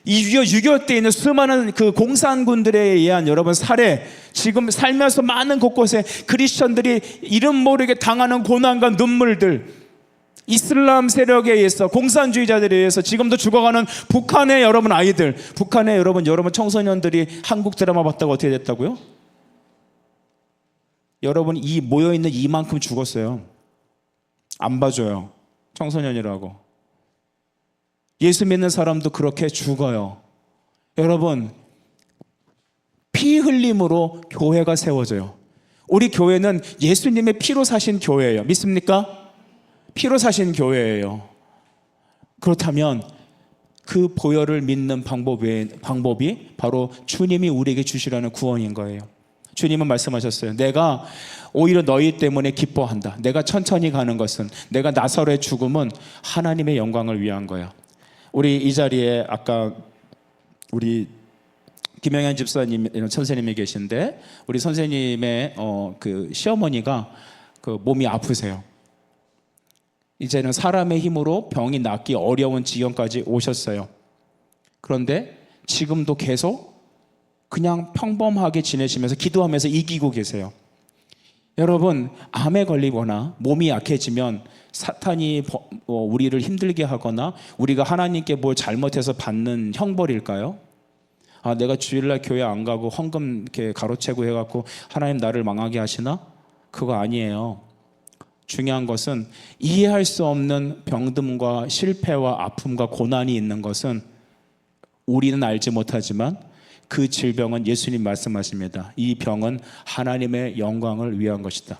이 6.25 때 있는 수많은 그 공산군들에 의한 여러분 살해, 지금 살면서 많은 곳곳에 크리스천들이 이름 모르게 당하는 고난과 눈물들, 이슬람 세력에 의해서 공산주의자들에 의해서 지금도 죽어가는 북한의 여러분 아이들, 북한의 여러분 청소년들이 한국 드라마 봤다고 어떻게 됐다고요? 여러분 이 모여있는 이만큼 죽었어요. 안 봐줘요. 청소년이라고. 예수 믿는 사람도 그렇게 죽어요. 여러분 피 흘림으로 교회가 세워져요. 우리 교회는 예수님의 피로 사신 교회예요. 믿습니까? 피로 사신 교회예요. 그렇다면 그 보혈을 믿는 방법이 바로 주님이 우리에게 주시라는 구원인 거예요. 주님은 말씀하셨어요. 내가 오히려 너희 때문에 기뻐한다. 내가 천천히 가는 것은, 내가 나사로의 죽음은 하나님의 영광을 위한 거야. 우리 이 자리에 아까 우리 김영현 집사님 선생님이 계신데 우리 선생님의 그 시어머니가 그 몸이 아프세요. 이제는 사람의 힘으로 병이 낫기 어려운 지경까지 오셨어요. 그런데 지금도 계속 그냥 평범하게 지내시면서 기도하면서 이기고 계세요. 여러분 암에 걸리거나 몸이 약해지면 사탄이 우리를 힘들게 하거나 우리가 하나님께 뭘 잘못해서 받는 형벌일까요? 아, 내가 주일날 교회 안 가고 헌금 이렇게 가로채고 해갖고 하나님 나를 망하게 하시나? 그거 아니에요. 중요한 것은 이해할 수 없는 병듦과 실패와 아픔과 고난이 있는 것은 우리는 알지 못하지만 그 질병은 예수님 말씀하십니다. 이 병은 하나님의 영광을 위한 것이다.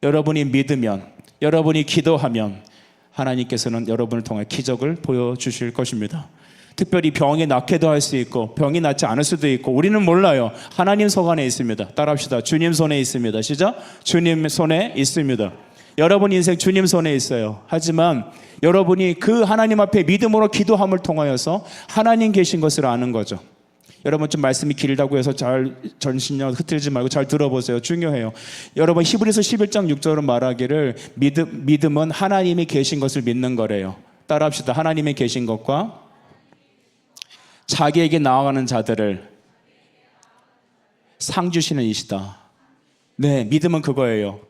여러분이 믿으면, 여러분이 기도하면 하나님께서는 여러분을 통해 기적을 보여주실 것입니다. 특별히 병이 낫게도 할 수 있고 병이 낫지 않을 수도 있고 우리는 몰라요. 하나님 손 안에 있습니다. 따라합시다. 주님 손에 있습니다. 시작. 주님 손에 있습니다. 여러분 인생 주님 손에 있어요. 하지만 여러분이 그 하나님 앞에 믿음으로 기도함을 통하여서 하나님 계신 것을 아는 거죠. 여러분 좀 말씀이 길다고 해서 잘 전신력 흐트리지 말고 잘 들어보세요. 중요해요. 여러분 히브리서 11장 6절은 말하기를 믿음은 하나님이 계신 것을 믿는 거래요. 따라합시다. 하나님이 계신 것과 자기에게 나아가는 자들을 상 주시는 이시다. 네, 믿음은 그거예요.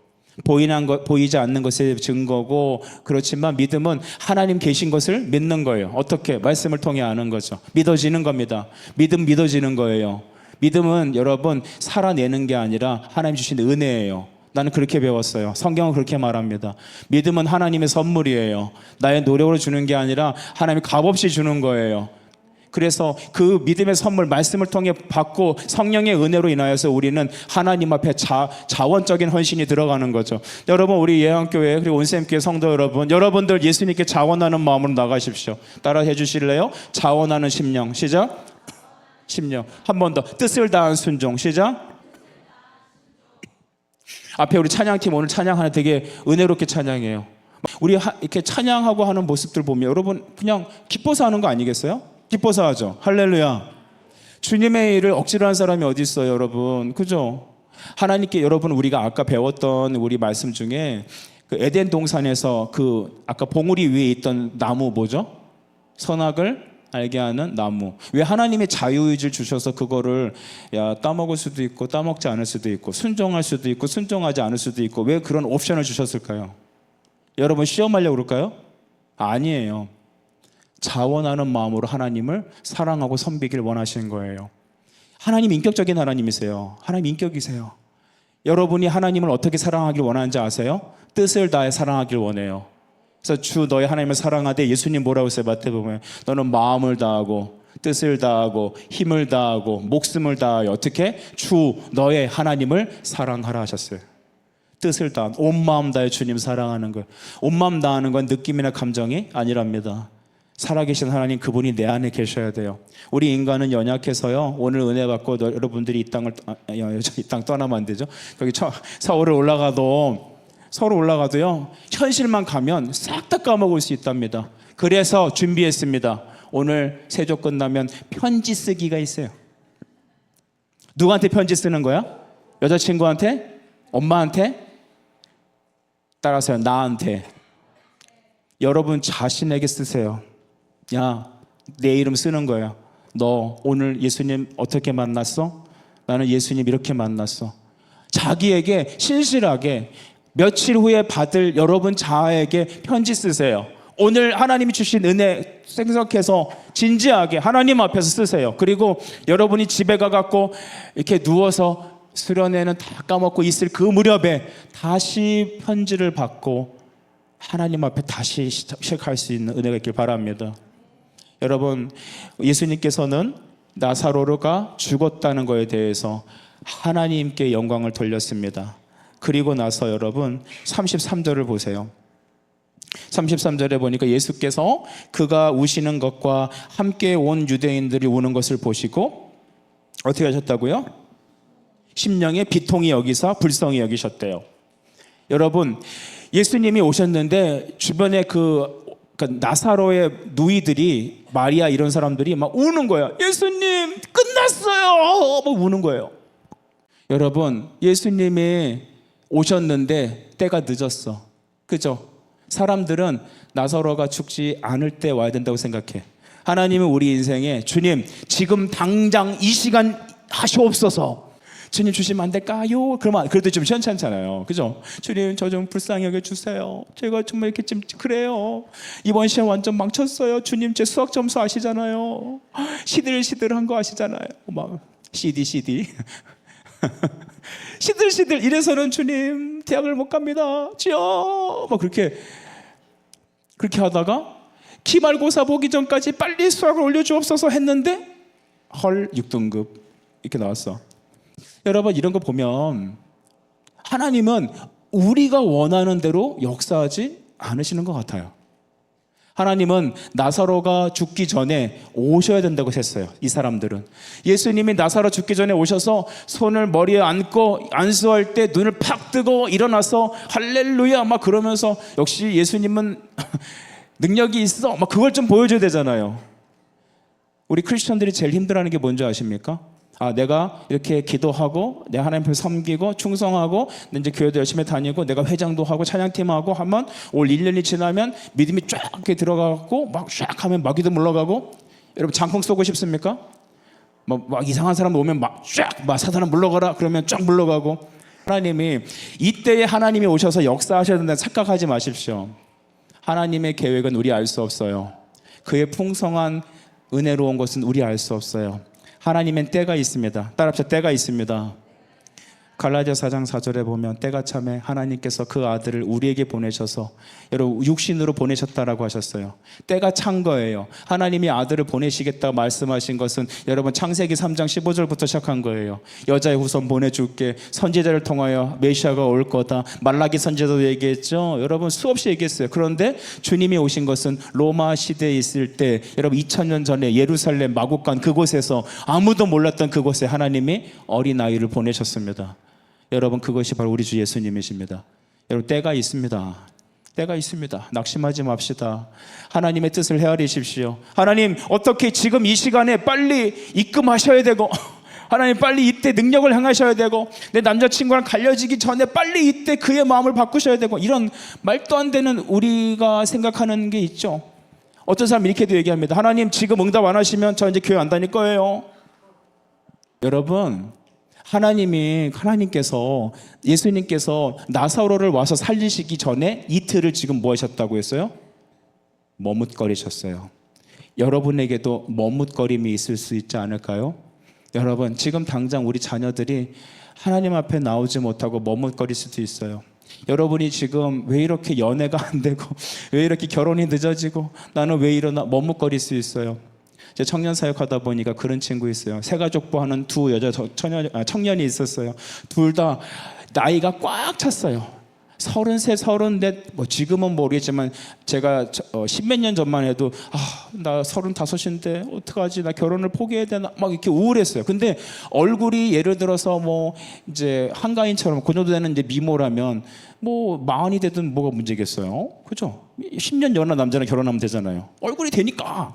보이지 않는 것의 증거고, 그렇지만 믿음은 하나님 계신 것을 믿는 거예요. 어떻게? 말씀을 통해 아는 거죠. 믿어지는 겁니다. 믿어지는 거예요. 믿음은 여러분 살아내는 게 아니라 하나님 주신 은혜예요. 나는 그렇게 배웠어요. 성경은 그렇게 말합니다. 믿음은 하나님의 선물이에요. 나의 노력으로 주는 게 아니라 하나님이 값없이 주는 거예요. 그래서 그 믿음의 선물 말씀을 통해 받고 성령의 은혜로 인하여서 우리는 하나님 앞에 자원적인 헌신이 들어가는 거죠. 여러분 우리 예한교회 그리고 온샘교회 성도 여러분들 예수님께 자원하는 마음으로 나가십시오. 따라 해주실래요? 자원하는 심령. 시작. 심령. 한 번 더. 뜻을 다한 순종. 시작. 앞에 우리 찬양팀 오늘 찬양하는 되게 은혜롭게 찬양해요. 우리 이렇게 찬양하고 하는 모습들 보면 여러분 그냥 기뻐서 하는 거 아니겠어요? 기뻐서 하죠. 할렐루야. 주님의 일을 억지로 한 사람이 어디 있어요, 여러분? 그죠? 하나님께 여러분 우리가 아까 배웠던 우리 말씀 중에 그 에덴 동산에서 그 아까 봉우리 위에 있던 나무 뭐죠? 선악을 알게 하는 나무. 왜 하나님의 자유의지를 주셔서 그거를 따먹을 수도 있고 따먹지 않을 수도 있고 순종할 수도 있고 순종하지 않을 수도 있고 왜 그런 옵션을 주셨을까요? 여러분 시험하려고 그럴까요? 아니에요. 자원하는 마음으로 하나님을 사랑하고 섬기길 원하시는 거예요. 하나님 인격적인 하나님이세요. 하나님 인격이세요. 여러분이 하나님을 어떻게 사랑하길 원하는지 아세요? 뜻을 다해 사랑하길 원해요. 그래서 주 너의 하나님을 사랑하되 예수님 뭐라고 했어요? 마태복음에 너는 마음을 다하고 뜻을 다하고 힘을 다하고 목숨을 다하여 어떻게? 주 너의 하나님을 사랑하라 하셨어요. 뜻을 다한 온 마음 다해 주님 사랑하는 것. 온 마음 다하는 건 느낌이나 감정이 아니랍니다. 살아계신 하나님, 그분이 내 안에 계셔야 돼요. 우리 인간은 연약해서요, 오늘 은혜 받고 여러분들이 이 땅 떠나면 안 되죠. 여기 서울에 올라가도요, 현실만 가면 싹 다 까먹을 수 있답니다. 그래서 준비했습니다. 오늘 세조 끝나면 편지 쓰기가 있어요. 누구한테 편지 쓰는 거야? 여자친구한테? 엄마한테? 따라서요, 나한테. 여러분 자신에게 쓰세요. 야, 내 이름 쓰는 거야. 너 오늘 예수님 어떻게 만났어? 나는 예수님 이렇게 만났어. 자기에게 신실하게 며칠 후에 받을 여러분 자아에게 편지 쓰세요. 오늘 하나님이 주신 은혜 생각해서 진지하게 하나님 앞에서 쓰세요. 그리고 여러분이 집에 가갖고 이렇게 누워서 수련회는 다 까먹고 있을 그 무렵에 다시 편지를 받고 하나님 앞에 다시 시작할 수 있는 은혜가 있길 바랍니다. 여러분, 예수님께서는 나사로가 죽었다는 것에 대해서 하나님께 영광을 돌렸습니다. 그리고 나서 여러분 33절을 보세요. 33절에 보니까 예수께서 그가 우시는 것과 함께 온 유대인들이 우는 것을 보시고 어떻게 하셨다고요? 심령에 비통히 여기사 불쌍히 여기셨대요. 여러분, 예수님이 오셨는데 주변에 그 나사로의 누이들이, 마리아 이런 사람들이 막 우는 거야. 예수님 끝났어요. 막 우는 거예요. 여러분, 예수님이 오셨는데 때가 늦었어. 그죠? 사람들은 나사로가 죽지 않을 때 와야 된다고 생각해. 하나님은 우리 인생에 주님 지금 당장 이 시간 하시옵소서. 주님 주시면 안 될까요? 그러면 그래도 좀 시원찮잖아요. 그죠? 주님 저 좀 불쌍히 여겨주세요. 제가 정말 이렇게 좀 그래요. 이번 시험 완전 망쳤어요. 주님 제 수학 점수 아시잖아요. 시들시들한 거 아시잖아요. 막 CD 시들시들 이래서는 주님 대학을 못 갑니다. 주여 막 그렇게 하다가 기말고사 보기 전까지 빨리 수학을 올려주옵소서 했는데 헐 6등급 이렇게 나왔어. 여러분, 이런 거 보면 하나님은 우리가 원하는 대로 역사하지 않으시는 것 같아요. 하나님은 나사로가 죽기 전에 오셔야 된다고 했어요. 이 사람들은 예수님이 나사로 죽기 전에 오셔서 손을 머리에 안고 안수할 때 눈을 팍 뜨고 일어나서 할렐루야 막 그러면서 역시 예수님은 능력이 있어 막 그걸 좀 보여줘야 되잖아요. 우리 크리스천들이 제일 힘들어하는 게 뭔지 아십니까? 내가 이렇게 기도하고 내가 하나님 앞에 섬기고 충성하고 이제 교회도 열심히 다니고 내가 회장도 하고 찬양팀하고 하면 올 1년이 지나면 믿음이 쫙 이렇게 들어가고 막 쫙 하면 마귀도 물러가고. 여러분 장풍 쏘고 싶습니까? 막 이상한 사람 오면 막 사탄아 물러가라 그러면 쫙 물러가고. 하나님이 이때에 하나님이 오셔서 역사하셔야 된다는 착각하지 마십시오. 하나님의 계획은 우리 알 수 없어요. 그의 풍성한 은혜로운 것은 우리 알 수 없어요. 하나님은 때가 있습니다. 따라합시다. 때가 있습니다. 갈라디아 4장 4절에 보면 때가 참에 하나님께서 그 아들을 우리에게 보내셔서 여러분 육신으로 보내셨다라고 하셨어요. 때가 찬 거예요. 하나님이 아들을 보내시겠다고 말씀하신 것은 여러분 창세기 3장 15절부터 시작한 거예요. 여자의 후손 보내줄게. 선지자를 통하여 메시아가 올 거다. 말라기 선지자도 얘기했죠. 여러분 수없이 얘기했어요. 그런데 주님이 오신 것은 로마 시대에 있을 때 여러분 2000년 전에 예루살렘 마국간 그곳에서 아무도 몰랐던 그곳에 하나님이 어린아이를 보내셨습니다. 여러분 그것이 바로 우리 주 예수님이십니다. 여러분 때가 있습니다. 때가 있습니다. 낙심하지 맙시다. 하나님의 뜻을 헤아리십시오. 하나님 어떻게 지금 이 시간에 빨리 입금하셔야 되고 하나님 빨리 이때 능력을 행하셔야 되고 내 남자친구랑 갈려지기 전에 빨리 이때 그의 마음을 바꾸셔야 되고 이런 말도 안 되는 우리가 생각하는 게 있죠. 어떤 사람이 이렇게도 얘기합니다. 하나님 지금 응답 안 하시면 저 이제 교회 안 다닐 거예요. 여러분 하나님께서 예수님께서 나사로를 와서 살리시기 전에 이틀을 지금 뭐 하셨다고 했어요? 머뭇거리셨어요. 여러분에게도 머뭇거림이 있을 수 있지 않을까요? 여러분 지금 당장 우리 자녀들이 하나님 앞에 나오지 못하고 머뭇거릴 수도 있어요. 여러분이 지금 왜 이렇게 연애가 안 되고 왜 이렇게 결혼이 늦어지고 나는 왜 이러나 머뭇거릴 수 있어요. 제가 청년 사역하다 보니까 그런 친구 있어요. 새가족부 하는 두 여자 청년이 있었어요. 둘 다 나이가 꽉 찼어요. 33, 34, 뭐 지금은 모르겠지만 제가 10몇 년 전만 해도 나 35인데 어떡하지? 나 결혼을 포기해야 되나? 막 이렇게 우울했어요. 근데 얼굴이 예를 들어서 뭐 이제 한가인처럼 그 정도 되는 이제 미모라면 뭐 40이 되든 뭐가 문제겠어요? 그죠? 10년 연하 남자랑 결혼하면 되잖아요. 얼굴이 되니까.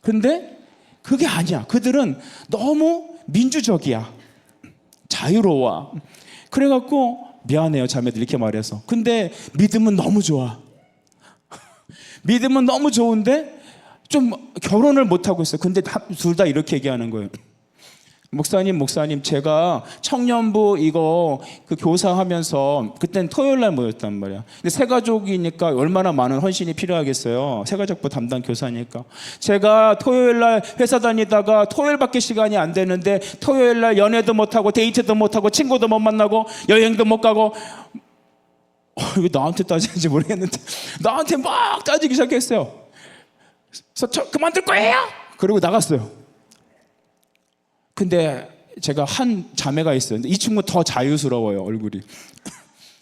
근데 그게 아니야. 그들은 너무 민주적이야. 자유로워. 그래갖고 미안해요, 자매들 이렇게 말해서. 근데 믿음은 너무 좋아. 믿음은 너무 좋은데 좀 결혼을 못 하고 있어요. 근데 둘 다 이렇게 얘기하는 거예요. 목사님, 제가 청년부 이거 그 교사하면서 그땐 토요일 날 모였단 말이야. 근데 새 가족이니까 얼마나 많은 헌신이 필요하겠어요. 새 가족부 담당 교사니까. 제가 토요일 날 회사 다니다가 토요일밖에 시간이 안 되는데 토요일 날 연애도 못 하고 데이트도 못 하고 친구도 못 만나고 여행도 못 가고 왜 나한테 따지는지 모르겠는데 나한테 막 따지기 시작했어요. 그래서 저 그만둘 거예요? 그리고 나갔어요. 근데 제가 한 자매가 있어요. 이 친구 더 자유스러워요, 얼굴이.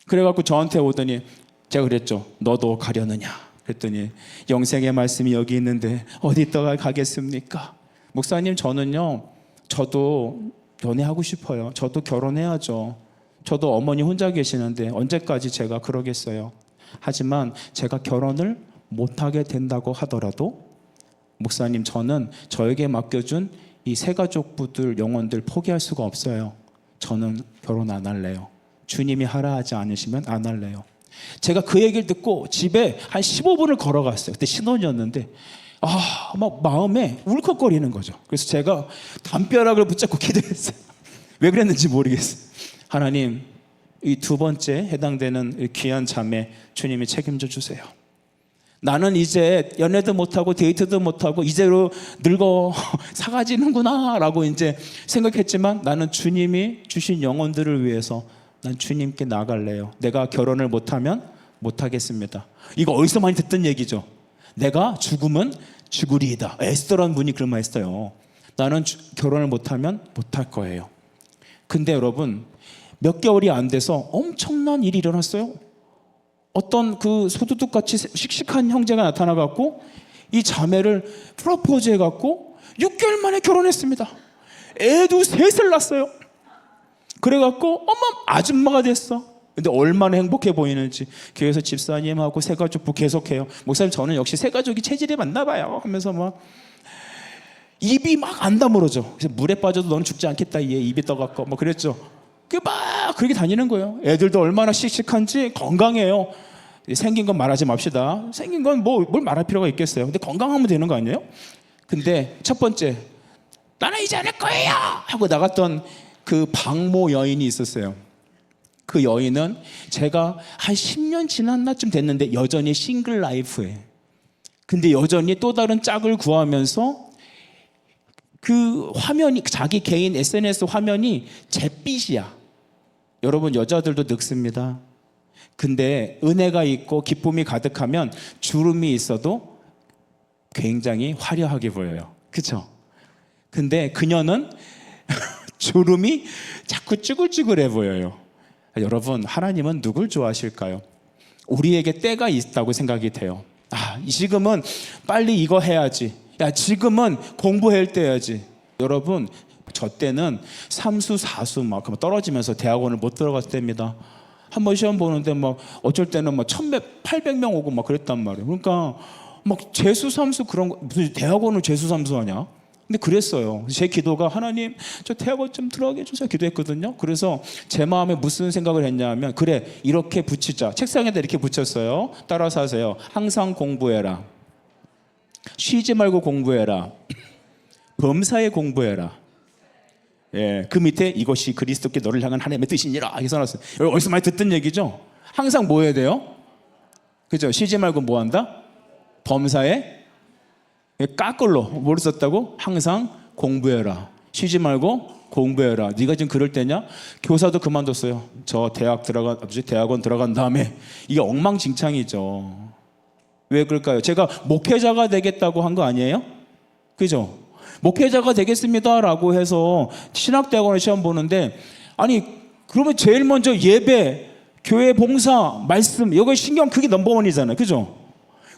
그래갖고 저한테 오더니 제가 그랬죠. 너도 가려느냐? 그랬더니 영생의 말씀이 여기 있는데 어디 떠가 가겠습니까? 목사님, 저도 연애하고 싶어요. 저도 결혼해야죠. 저도 어머니 혼자 계시는데 언제까지 제가 그러겠어요. 하지만 제가 결혼을 못하게 된다고 하더라도 목사님, 저는 저에게 맡겨준 이 새가족부들 영혼들 포기할 수가 없어요. 저는 결혼 안 할래요. 주님이 하라 하지 않으시면 안 할래요. 제가 그 얘기를 듣고 집에 한 15분을 걸어갔어요. 그때 신혼이었는데 막 마음에 울컥거리는 거죠. 그래서 제가 담벼락을 붙잡고 기도했어요. 왜 그랬는지 모르겠어요. 하나님, 이 두 번째 해당되는 귀한 자매 주님이 책임져 주세요. 나는 이제 연애도 못하고 데이트도 못하고 이제로 늙어 사가지는구나 라고 이제 생각했지만 나는 주님이 주신 영혼들을 위해서 난 주님께 나갈래요. 내가 결혼을 못하면 못하겠습니다. 이거 어디서 많이 듣던 얘기죠. 내가 죽으면 죽으리이다. 에스더라는 분이 그런 말 했어요. 나는 결혼을 못하면 못할 거예요. 근데 여러분, 몇 개월이 안 돼서 엄청난 일이 일어났어요. 어떤 그 소두둑같이 씩씩한 형제가 나타나갖고 이 자매를 프로포즈 해갖고 6개월 만에 결혼했습니다. 애도 셋을 낳았어요. 그래갖고 아줌마가 됐어. 근데 얼마나 행복해 보이는지 교회에서 집사님하고 새가족부 계속해요. 목사님, 저는 역시 새가족이 체질이 맞나 봐요 하면서 막 입이 막 안 다물어져. 그래서 물에 빠져도 너는 죽지 않겠다, 얘 입이 떠갖고 뭐 그랬죠. 막 그렇게 다니는 거예요. 애들도 얼마나 씩씩한지 건강해요. 생긴 건 말하지 맙시다. 생긴 건 뭘 말할 필요가 있겠어요. 근데 건강하면 되는 거 아니에요? 근데 첫 번째, 나는 이제 안 할 거예요 하고 나갔던 그 박모 여인이 있었어요. 그 여인은 제가 한 10년 지났나쯤 됐는데 여전히 싱글 라이프에, 근데 여전히 또 다른 짝을 구하면서 그 화면이, 자기 개인 SNS 화면이 잿빛이야. 여러분, 여자들도 늙습니다. 근데 은혜가 있고 기쁨이 가득하면 주름이 있어도 굉장히 화려하게 보여요. 그렇죠? 근데 그녀는 주름이 자꾸 쭈글쭈글해 보여요. 여러분, 하나님은 누굴 좋아하실까요? 우리에게 때가 있다고 생각이 돼요. 지금은 빨리 이거 해야지. 지금은 공부할 때야지. 여러분, 저 때는 3수, 4수 막 떨어지면서 대학원을 못 들어갔을 때입니다. 한번 시험 보는데 막 어쩔 때는 막 800명 오고 막 그랬단 말이에요. 그러니까 막 재수, 삼수 그런 거, 무슨 대학원을 재수, 삼수 하냐? 근데 그랬어요. 제 기도가 하나님, 저 대학원 좀 들어가게 해주세요 기도했거든요. 그래서 제 마음에 무슨 생각을 했냐면, 그래, 이렇게 붙이자. 책상에다 이렇게 붙였어요. 따라서 하세요. 항상 공부해라. 쉬지 말고 공부해라. 범사에 공부해라. 예, 그 밑에 이것이 그리스도께 너를 향한 하나님의 뜻이니라 이렇게 써놨어요. 여러분, 어디서 많이 듣던 얘기죠? 항상 뭐 해야 돼요? 그죠? 쉬지 말고 뭐 한다? 범사에 까끌로 뭐를 썼다고? 항상 공부해라. 쉬지 말고 공부해라. 네가 지금 그럴 때냐? 교사도 그만뒀어요. 저 대학원 들어간 다음에 이게 엉망진창이죠. 왜 그럴까요? 제가 목회자가 되겠다고 한 거 아니에요? 그죠? 목회자가 되겠습니다라고 해서 신학대학원에 시험 보는데, 아니 그러면 제일 먼저 예배, 교회 봉사, 말씀, 이거 신경 그게 넘버원이잖아요. 그죠?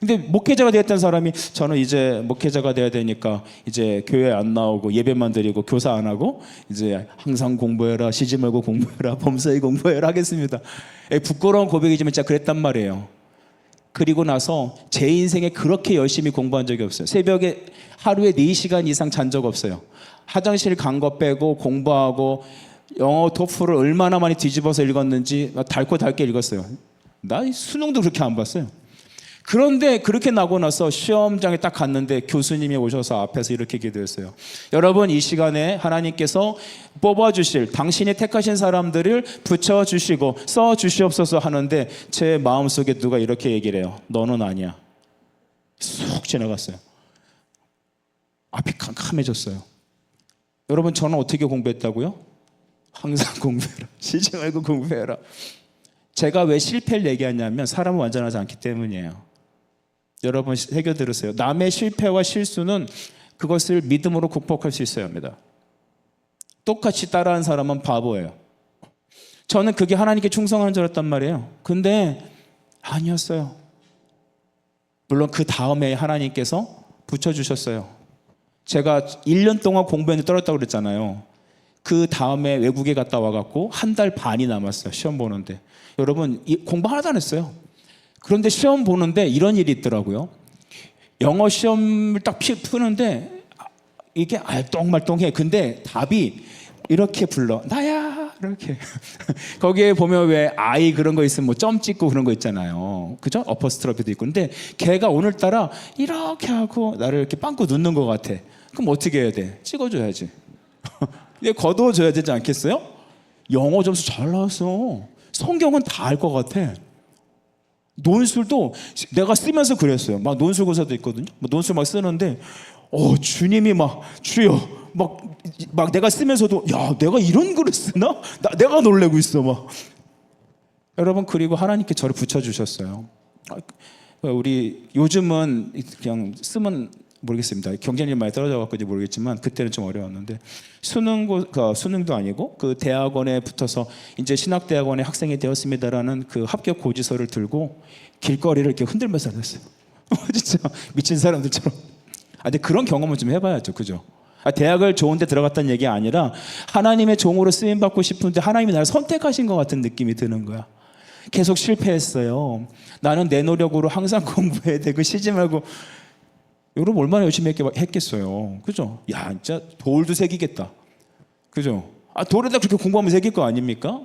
근데 목회자가 되었던 사람이 저는 이제 목회자가 돼야 되니까 이제 교회 안 나오고 예배만 드리고 교사 안 하고 이제 항상 공부해라, 쉬지 말고 공부해라, 범사에 공부해라 하겠습니다. 부끄러운 고백이지만 진짜 그랬단 말이에요. 그리고 나서 제 인생에 그렇게 열심히 공부한 적이 없어요. 새벽에 하루에 4시간 이상 잔 적 없어요. 화장실 간 거 빼고 공부하고 영어 토플을 얼마나 많이 뒤집어서 읽었는지 달고 달게 읽었어요. 나 수능도 그렇게 안 봤어요. 그런데 그렇게 나고 나서 시험장에 딱 갔는데 교수님이 오셔서 앞에서 이렇게 기도했어요. 여러분, 이 시간에 하나님께서 뽑아주실 당신이 택하신 사람들을 붙여주시고 써주시옵소서 하는데 제 마음속에 누가 이렇게 얘기를 해요. 너는 아니야. 쑥 지나갔어요. 앞이 캄캄해졌어요. 여러분, 저는 어떻게 공부했다고요? 항상 공부해라. 쉬지 말고 공부해라. 제가 왜 실패를 얘기하냐면 사람은 완전하지 않기 때문이에요. 여러분, 새겨 들으세요. 남의 실패와 실수는 그것을 믿음으로 극복할 수 있어야 합니다. 똑같이 따라한 사람은 바보예요. 저는 그게 하나님께 충성하는 줄 알았단 말이에요. 근데 아니었어요. 물론 그 다음에 하나님께서 붙여주셨어요. 제가 1년 동안 공부했는데 떨어졌다고 그랬잖아요. 그 다음에 외국에 갔다 와갖고 한 달 반이 남았어요. 시험 보는데. 여러분, 공부 하나도 안 했어요. 그런데 시험 보는데 이런 일이 있더라고요. 영어 시험을 딱 푸는데 이게 알똥말똥해. 근데 답이 이렇게 불러. 나야. 이렇게. 거기에 보면 왜 아이 그런 거 있으면 뭐 점 찍고 그런 거 있잖아요. 그죠? 어퍼스트로피도 있고. 근데 걔가 오늘따라 이렇게 하고 나를 이렇게 빵꾸 넣는 것 같아. 그럼 어떻게 해야 돼? 찍어줘야지. 이게 거두어줘야 되지 않겠어요? 영어 점수 잘 나왔어. 성경은 다 알 것 같아. 논술도 내가 쓰면서 그랬어요. 막 논술 고사도 있거든요. 논술 막 쓰는데, 주님이 막 주여 막 내가 쓰면서도 야, 내가 이런 글을 쓰나? 내가 놀래고 있어 막. 여러분, 그리고 하나님께 저를 붙여주셨어요. 우리 요즘은 그냥 쓰면 모르겠습니다. 경쟁률 많이 떨어져갖고 이제 모르겠지만 그때는 좀 어려웠는데 수능도 아니고 그 대학원에 붙어서 이제 신학대학원에 학생이 되었습니다라는 그 합격 고지서를 들고 길거리를 이렇게 흔들면서 다녔어요. 진짜 미친 사람들처럼. 근데 그런 경험은 좀 해봐야죠, 그죠? 대학을 좋은데 들어갔다는 얘기 아니라 하나님의 종으로 쓰임 받고 싶은데 하나님이 나를 선택하신 것 같은 느낌이 드는 거야. 계속 실패했어요. 나는 내 노력으로 항상 공부해야 되고 쉬지 말고. 여러분, 얼마나 열심히 했겠어요. 그죠? 야, 진짜 돌도 새기겠다. 그죠? 돌에다 그렇게 공부하면 새길 거 아닙니까?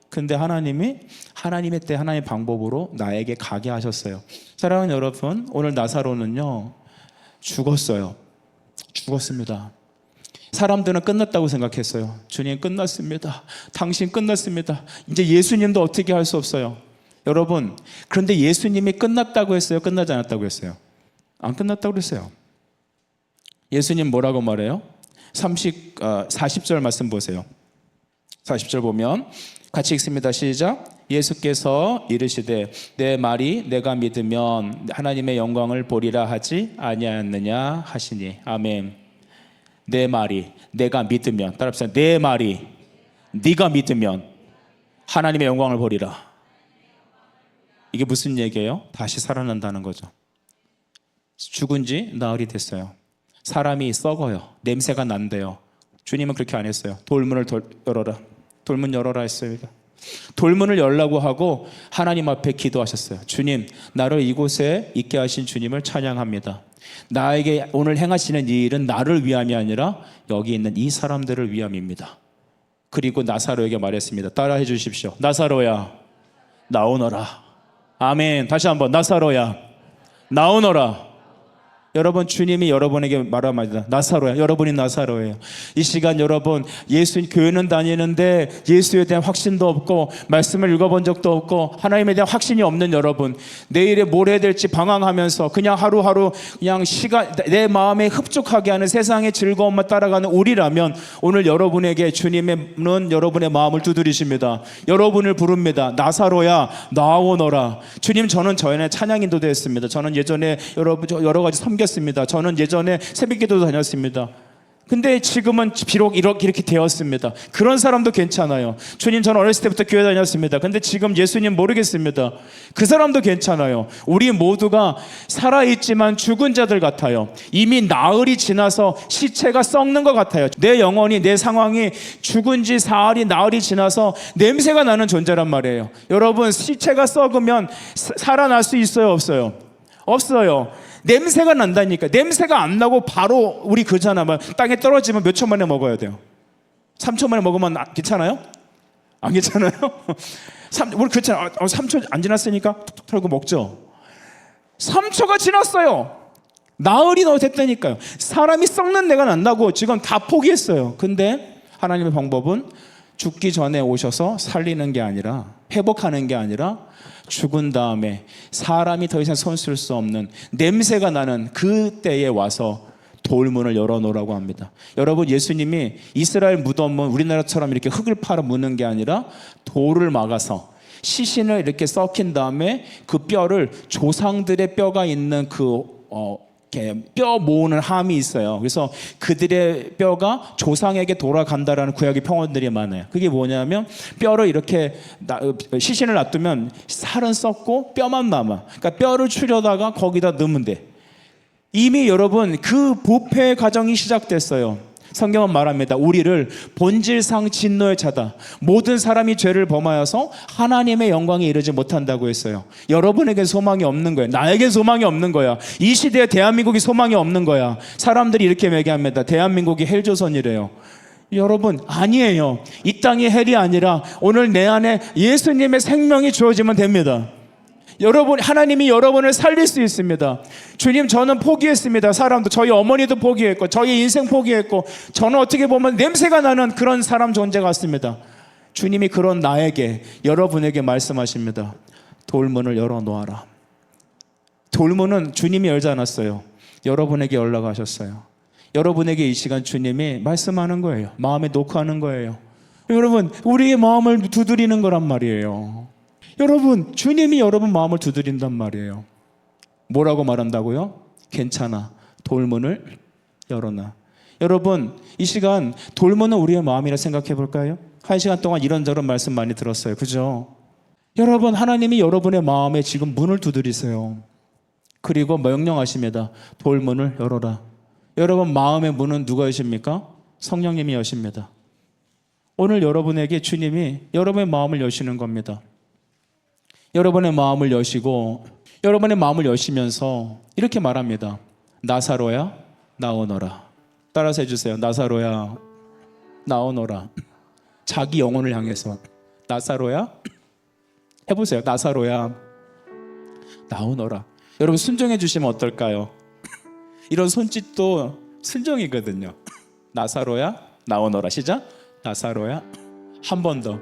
근데 하나님이 하나님의 때 하나님의 방법으로 나에게 가게 하셨어요. 사랑하는 여러분, 오늘 나사로는요 죽었어요. 죽었습니다. 사람들은 끝났다고 생각했어요. 주님, 끝났습니다. 당신 끝났습니다. 이제 예수님도 어떻게 할 수 없어요. 여러분, 그런데 예수님이 끝났다고 했어요? 끝나지 않았다고 했어요? 안 끝났다고 그랬어요. 예수님 뭐라고 말해요? 40절 말씀 보세요. 40절 보면 같이 읽습니다. 시작. 예수께서 이르시되 내 말이 내가 믿으면 하나님의 영광을 보리라 하지 아니하였느냐 하시니. 아멘. 내 말이 내가 믿으면, 따라합시다. 내 말이 네가 믿으면 하나님의 영광을 보리라. 이게 무슨 얘기예요? 다시 살아난다는 거죠. 죽은 지 나흘이 됐어요. 사람이 썩어요. 냄새가 난대요. 주님은 그렇게 안 했어요. 돌문을 열어라. 돌문 열어라 했습니다. 돌문을 열라고 하고 하나님 앞에 기도하셨어요. 주님, 나를 이곳에 있게 하신 주님을 찬양합니다. 나에게 오늘 행하시는 이 일은 나를 위함이 아니라 여기 있는 이 사람들을 위함입니다. 그리고 나사로에게 말했습니다. 따라해 주십시오. 나사로야, 나오너라. 아멘. 다시 한번, 나사로야, 나오너라. 여러분, 주님이 여러분에게 말합니다. 나사로야. 여러분이 나사로예요. 이 시간 여러분, 교회는 다니는데 예수에 대한 확신도 없고 말씀을 읽어본 적도 없고 하나님에 대한 확신이 없는 여러분, 내일에 뭘 해야 될지 방황하면서 그냥 하루하루 그냥 내 마음에 흡족하게 하는 세상의 즐거움만 따라가는 우리라면 오늘 여러분에게 주님은 여러분의 마음을 두드리십니다. 여러분을 부릅니다. 나사로야, 나오너라. 주님, 저는 저의 찬양 인도도 했습니다. 저는 예전에 여러 가지 섬겼습니다. 저는 예전에 새벽기도도 다녔습니다. 근데 지금은 비록 이렇게 되었습니다. 그런 사람도 괜찮아요. 주님, 저는 어렸을 때부터 교회 다녔습니다. 근데 지금 예수님 모르겠습니다. 그 사람도 괜찮아요. 우리 모두가 살아있지만 죽은 자들 같아요. 이미 나흘이 지나서 시체가 썩는 것 같아요. 내 영혼이, 내 상황이 죽은 지 사흘이 나흘이 지나서 냄새가 나는 존재란 말이에요. 여러분, 시체가 썩으면 살아날 수 있어요, 없어요? 없어요. 냄새가 난다니까. 냄새가 안 나고 바로 우리 그잖아. 땅에 떨어지면 몇 초 만에 먹어야 돼요. 3초 만에 먹으면 괜찮아요? 안 괜찮아요? 우리 그렇잖아. 3초 안 지났으니까 툭툭 털고 먹죠. 3초가 지났어요. 나흘이 더 됐다니까요. 사람이 썩는 내가 난다고 지금 다 포기했어요. 근데 하나님의 방법은 죽기 전에 오셔서 살리는 게 아니라, 회복하는 게 아니라, 죽은 다음에 사람이 더 이상 손 쓸 수 없는 냄새가 나는 그 때에 와서 돌문을 열어놓으라고 합니다. 여러분, 예수님이 이스라엘 무덤은 우리나라처럼 이렇게 흙을 팔아 묻는 게 아니라 돌을 막아서 시신을 이렇게 썩힌 다음에 그 뼈를, 조상들의 뼈가 있는 뼈 모으는 함이 있어요. 그래서 그들의 뼈가 조상에게 돌아간다라는 구약의 평언들이 많아요. 그게 뭐냐면, 뼈를 이렇게 시신을 놔두면 살은 썩고 뼈만 남아. 그러니까 뼈를 추려다가 거기다 넣으면 돼. 이미 여러분, 그 부패 과정이 시작됐어요. 성경은 말합니다. 우리를 본질상 진노의 자다. 모든 사람이 죄를 범하여서 하나님의 영광에 이르지 못한다고 했어요. 여러분에게 소망이 없는 거예요. 나에게 소망이 없는 거야. 이 시대에 대한민국이 소망이 없는 거야. 사람들이 이렇게 얘기합니다. 대한민국이 헬조선이래요. 여러분, 아니에요. 이 땅이 헬이 아니라 오늘 내 안에 예수님의 생명이 주어지면 됩니다. 여러분, 하나님이 여러분을 살릴 수 있습니다. 주님, 저는 포기했습니다. 사람도, 저희 어머니도 포기했고, 저희 인생 포기했고, 저는 어떻게 보면 냄새가 나는 그런 사람 존재 같습니다. 주님이 그런 나에게, 여러분에게 말씀하십니다. 돌문을 열어놓아라. 돌문은 주님이 열지 않았어요. 여러분에게 연락 하셨어요. 여러분에게 이 시간 주님이 말씀하는 거예요. 마음에 녹화하는 거예요. 여러분, 우리의 마음을 두드리는 거란 말이에요. 여러분, 주님이 여러분 마음을 두드린단 말이에요. 뭐라고 말한다고요? 괜찮아. 돌문을 열어놔. 여러분, 이 시간 돌문은 우리의 마음이라 생각해 볼까요? 1시간 동안 이런저런 말씀 많이 들었어요. 그죠? 여러분, 하나님이 여러분의 마음에 지금 문을 두드리세요. 그리고 명령하십니다. 돌문을 열어라. 여러분, 마음의 문은 누가 여십니까? 성령님이 여십니다. 오늘 여러분에게 주님이 여러분의 마음을 여시는 겁니다. 여러분의 마음을 여시고, 여러분의 마음을 여시면서 이렇게 말합니다. 나사로야, 나오너라. 따라서 해주세요. 나사로야, 나오너라. 자기 영혼을 향해서 나사로야, 해보세요. 나사로야, 나오너라. 여러분, 순종해 주시면 어떨까요? 이런 손짓도 순종이거든요. 나사로야, 나오너라. 시작. 나사로야. 한 번 더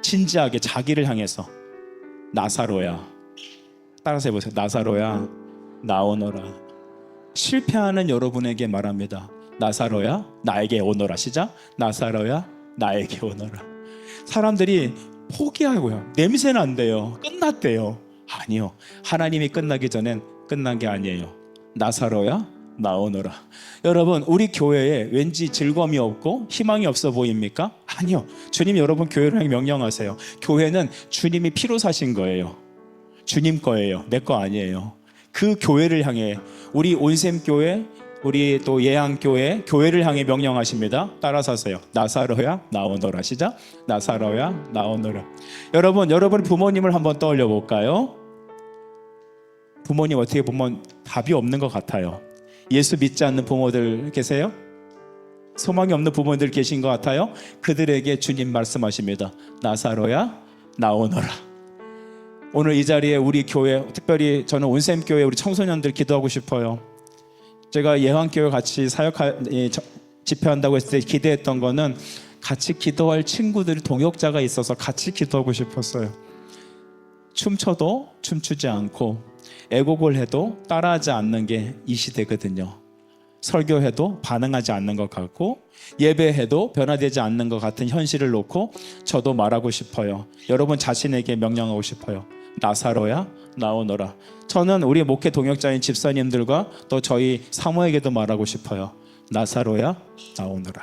진지하게 자기를 향해서 나사로야. 따라서 해보세요. 나사로야, 나오너라. 실패하는 여러분에게 말합니다. 나사로야, 나에게 오너라. 시작. 나사로야, 나에게 오너라. 사람들이 포기하고요. 냄새 난대요. 끝났대요. 아니요. 하나님이 끝나기 전엔 끝난 게 아니에요. 나사로야, 나오너라. 여러분, 우리 교회에 왠지 즐거움이 없고 희망이 없어 보입니까? 아니요. 주님, 여러분 교회를 향해 명령하세요. 교회는 주님이 피로 사신 거예요. 주님 거예요. 내 거 아니에요. 그 교회를 향해, 우리 온샘교회, 우리 또 예양교회, 교회를 향해 명령하십니다. 따라서 하세요. 나사로야, 나오너라. 시작. 나사로야, 나오너라. 여러분, 여러분 부모님을 한번 떠올려 볼까요? 부모님 어떻게 보면 답이 없는 것 같아요. 예수 믿지 않는 부모들 계세요? 소망이 없는 부모들 계신 것 같아요? 그들에게 주님 말씀하십니다. 나사로야, 나오너라. 오늘 이 자리에 우리 교회, 특별히 저는 온샘교회 우리 청소년들 기도하고 싶어요. 제가 예한교회 같이 집회한다고 했을 때 기대했던 거는 같이 기도할 친구들이 동역자가 있어서 같이 기도하고 싶었어요. 춤춰도 춤추지 않고 애곡을 해도 따라하지 않는 게 이 시대거든요. 설교해도 반응하지 않는 것 같고, 예배해도 변화되지 않는 것 같은 현실을 놓고 저도 말하고 싶어요. 여러분 자신에게 명령하고 싶어요. 나사로야, 나오너라. 저는 우리 목회 동역자인 집사님들과 또 저희 사모에게도 말하고 싶어요. 나사로야 나오너라.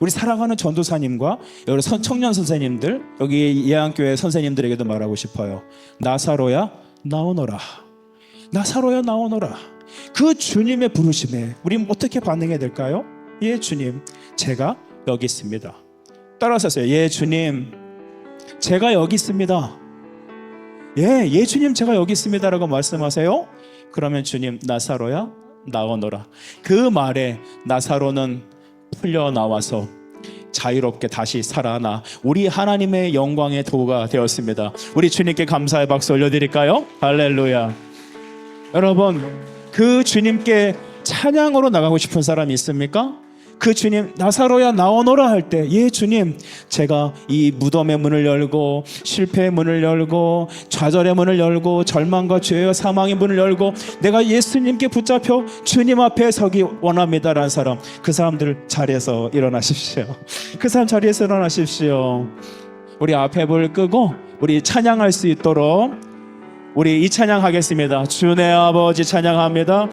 우리 사랑하는 전도사님과 여러 청년 선생님들, 여기 예안교회 선생님들에게도 말하고 싶어요. 나사로야 나오너라. 나사로야 나오너라. 그 주님의 부르심에 우리 어떻게 반응해야 될까요? 예 주님, 제가 여기 있습니다. 따라서 하세요. 예 주님, 제가 여기 있습니다. 예 주님, 제가 여기 있습니다 라고 말씀하세요. 그러면 주님, 나사로야 나오너라. 그 말에 나사로는 풀려 나와서 자유롭게 다시 살아나 우리 하나님의 영광의 도구가 되었습니다. 우리 주님께 감사의 박수 올려드릴까요? 할렐루야. 여러분, 그 주님께 찬양으로 나가고 싶은 사람이 있습니까? 그 주님, 나사로야 나오너라 할 때, 예 주님, 제가 이 무덤의 문을 열고 실패의 문을 열고 좌절의 문을 열고 절망과 죄와 사망의 문을 열고 내가 예수님께 붙잡혀 주님 앞에 서기 원합니다라는 사람, 그 사람들 자리에서 일어나십시오. 그 사람 자리에서 일어나십시오. 우리 앞에 불 끄고 우리 찬양할 수 있도록 우리 이 찬양하겠습니다. 주내 아버지 찬양합니다.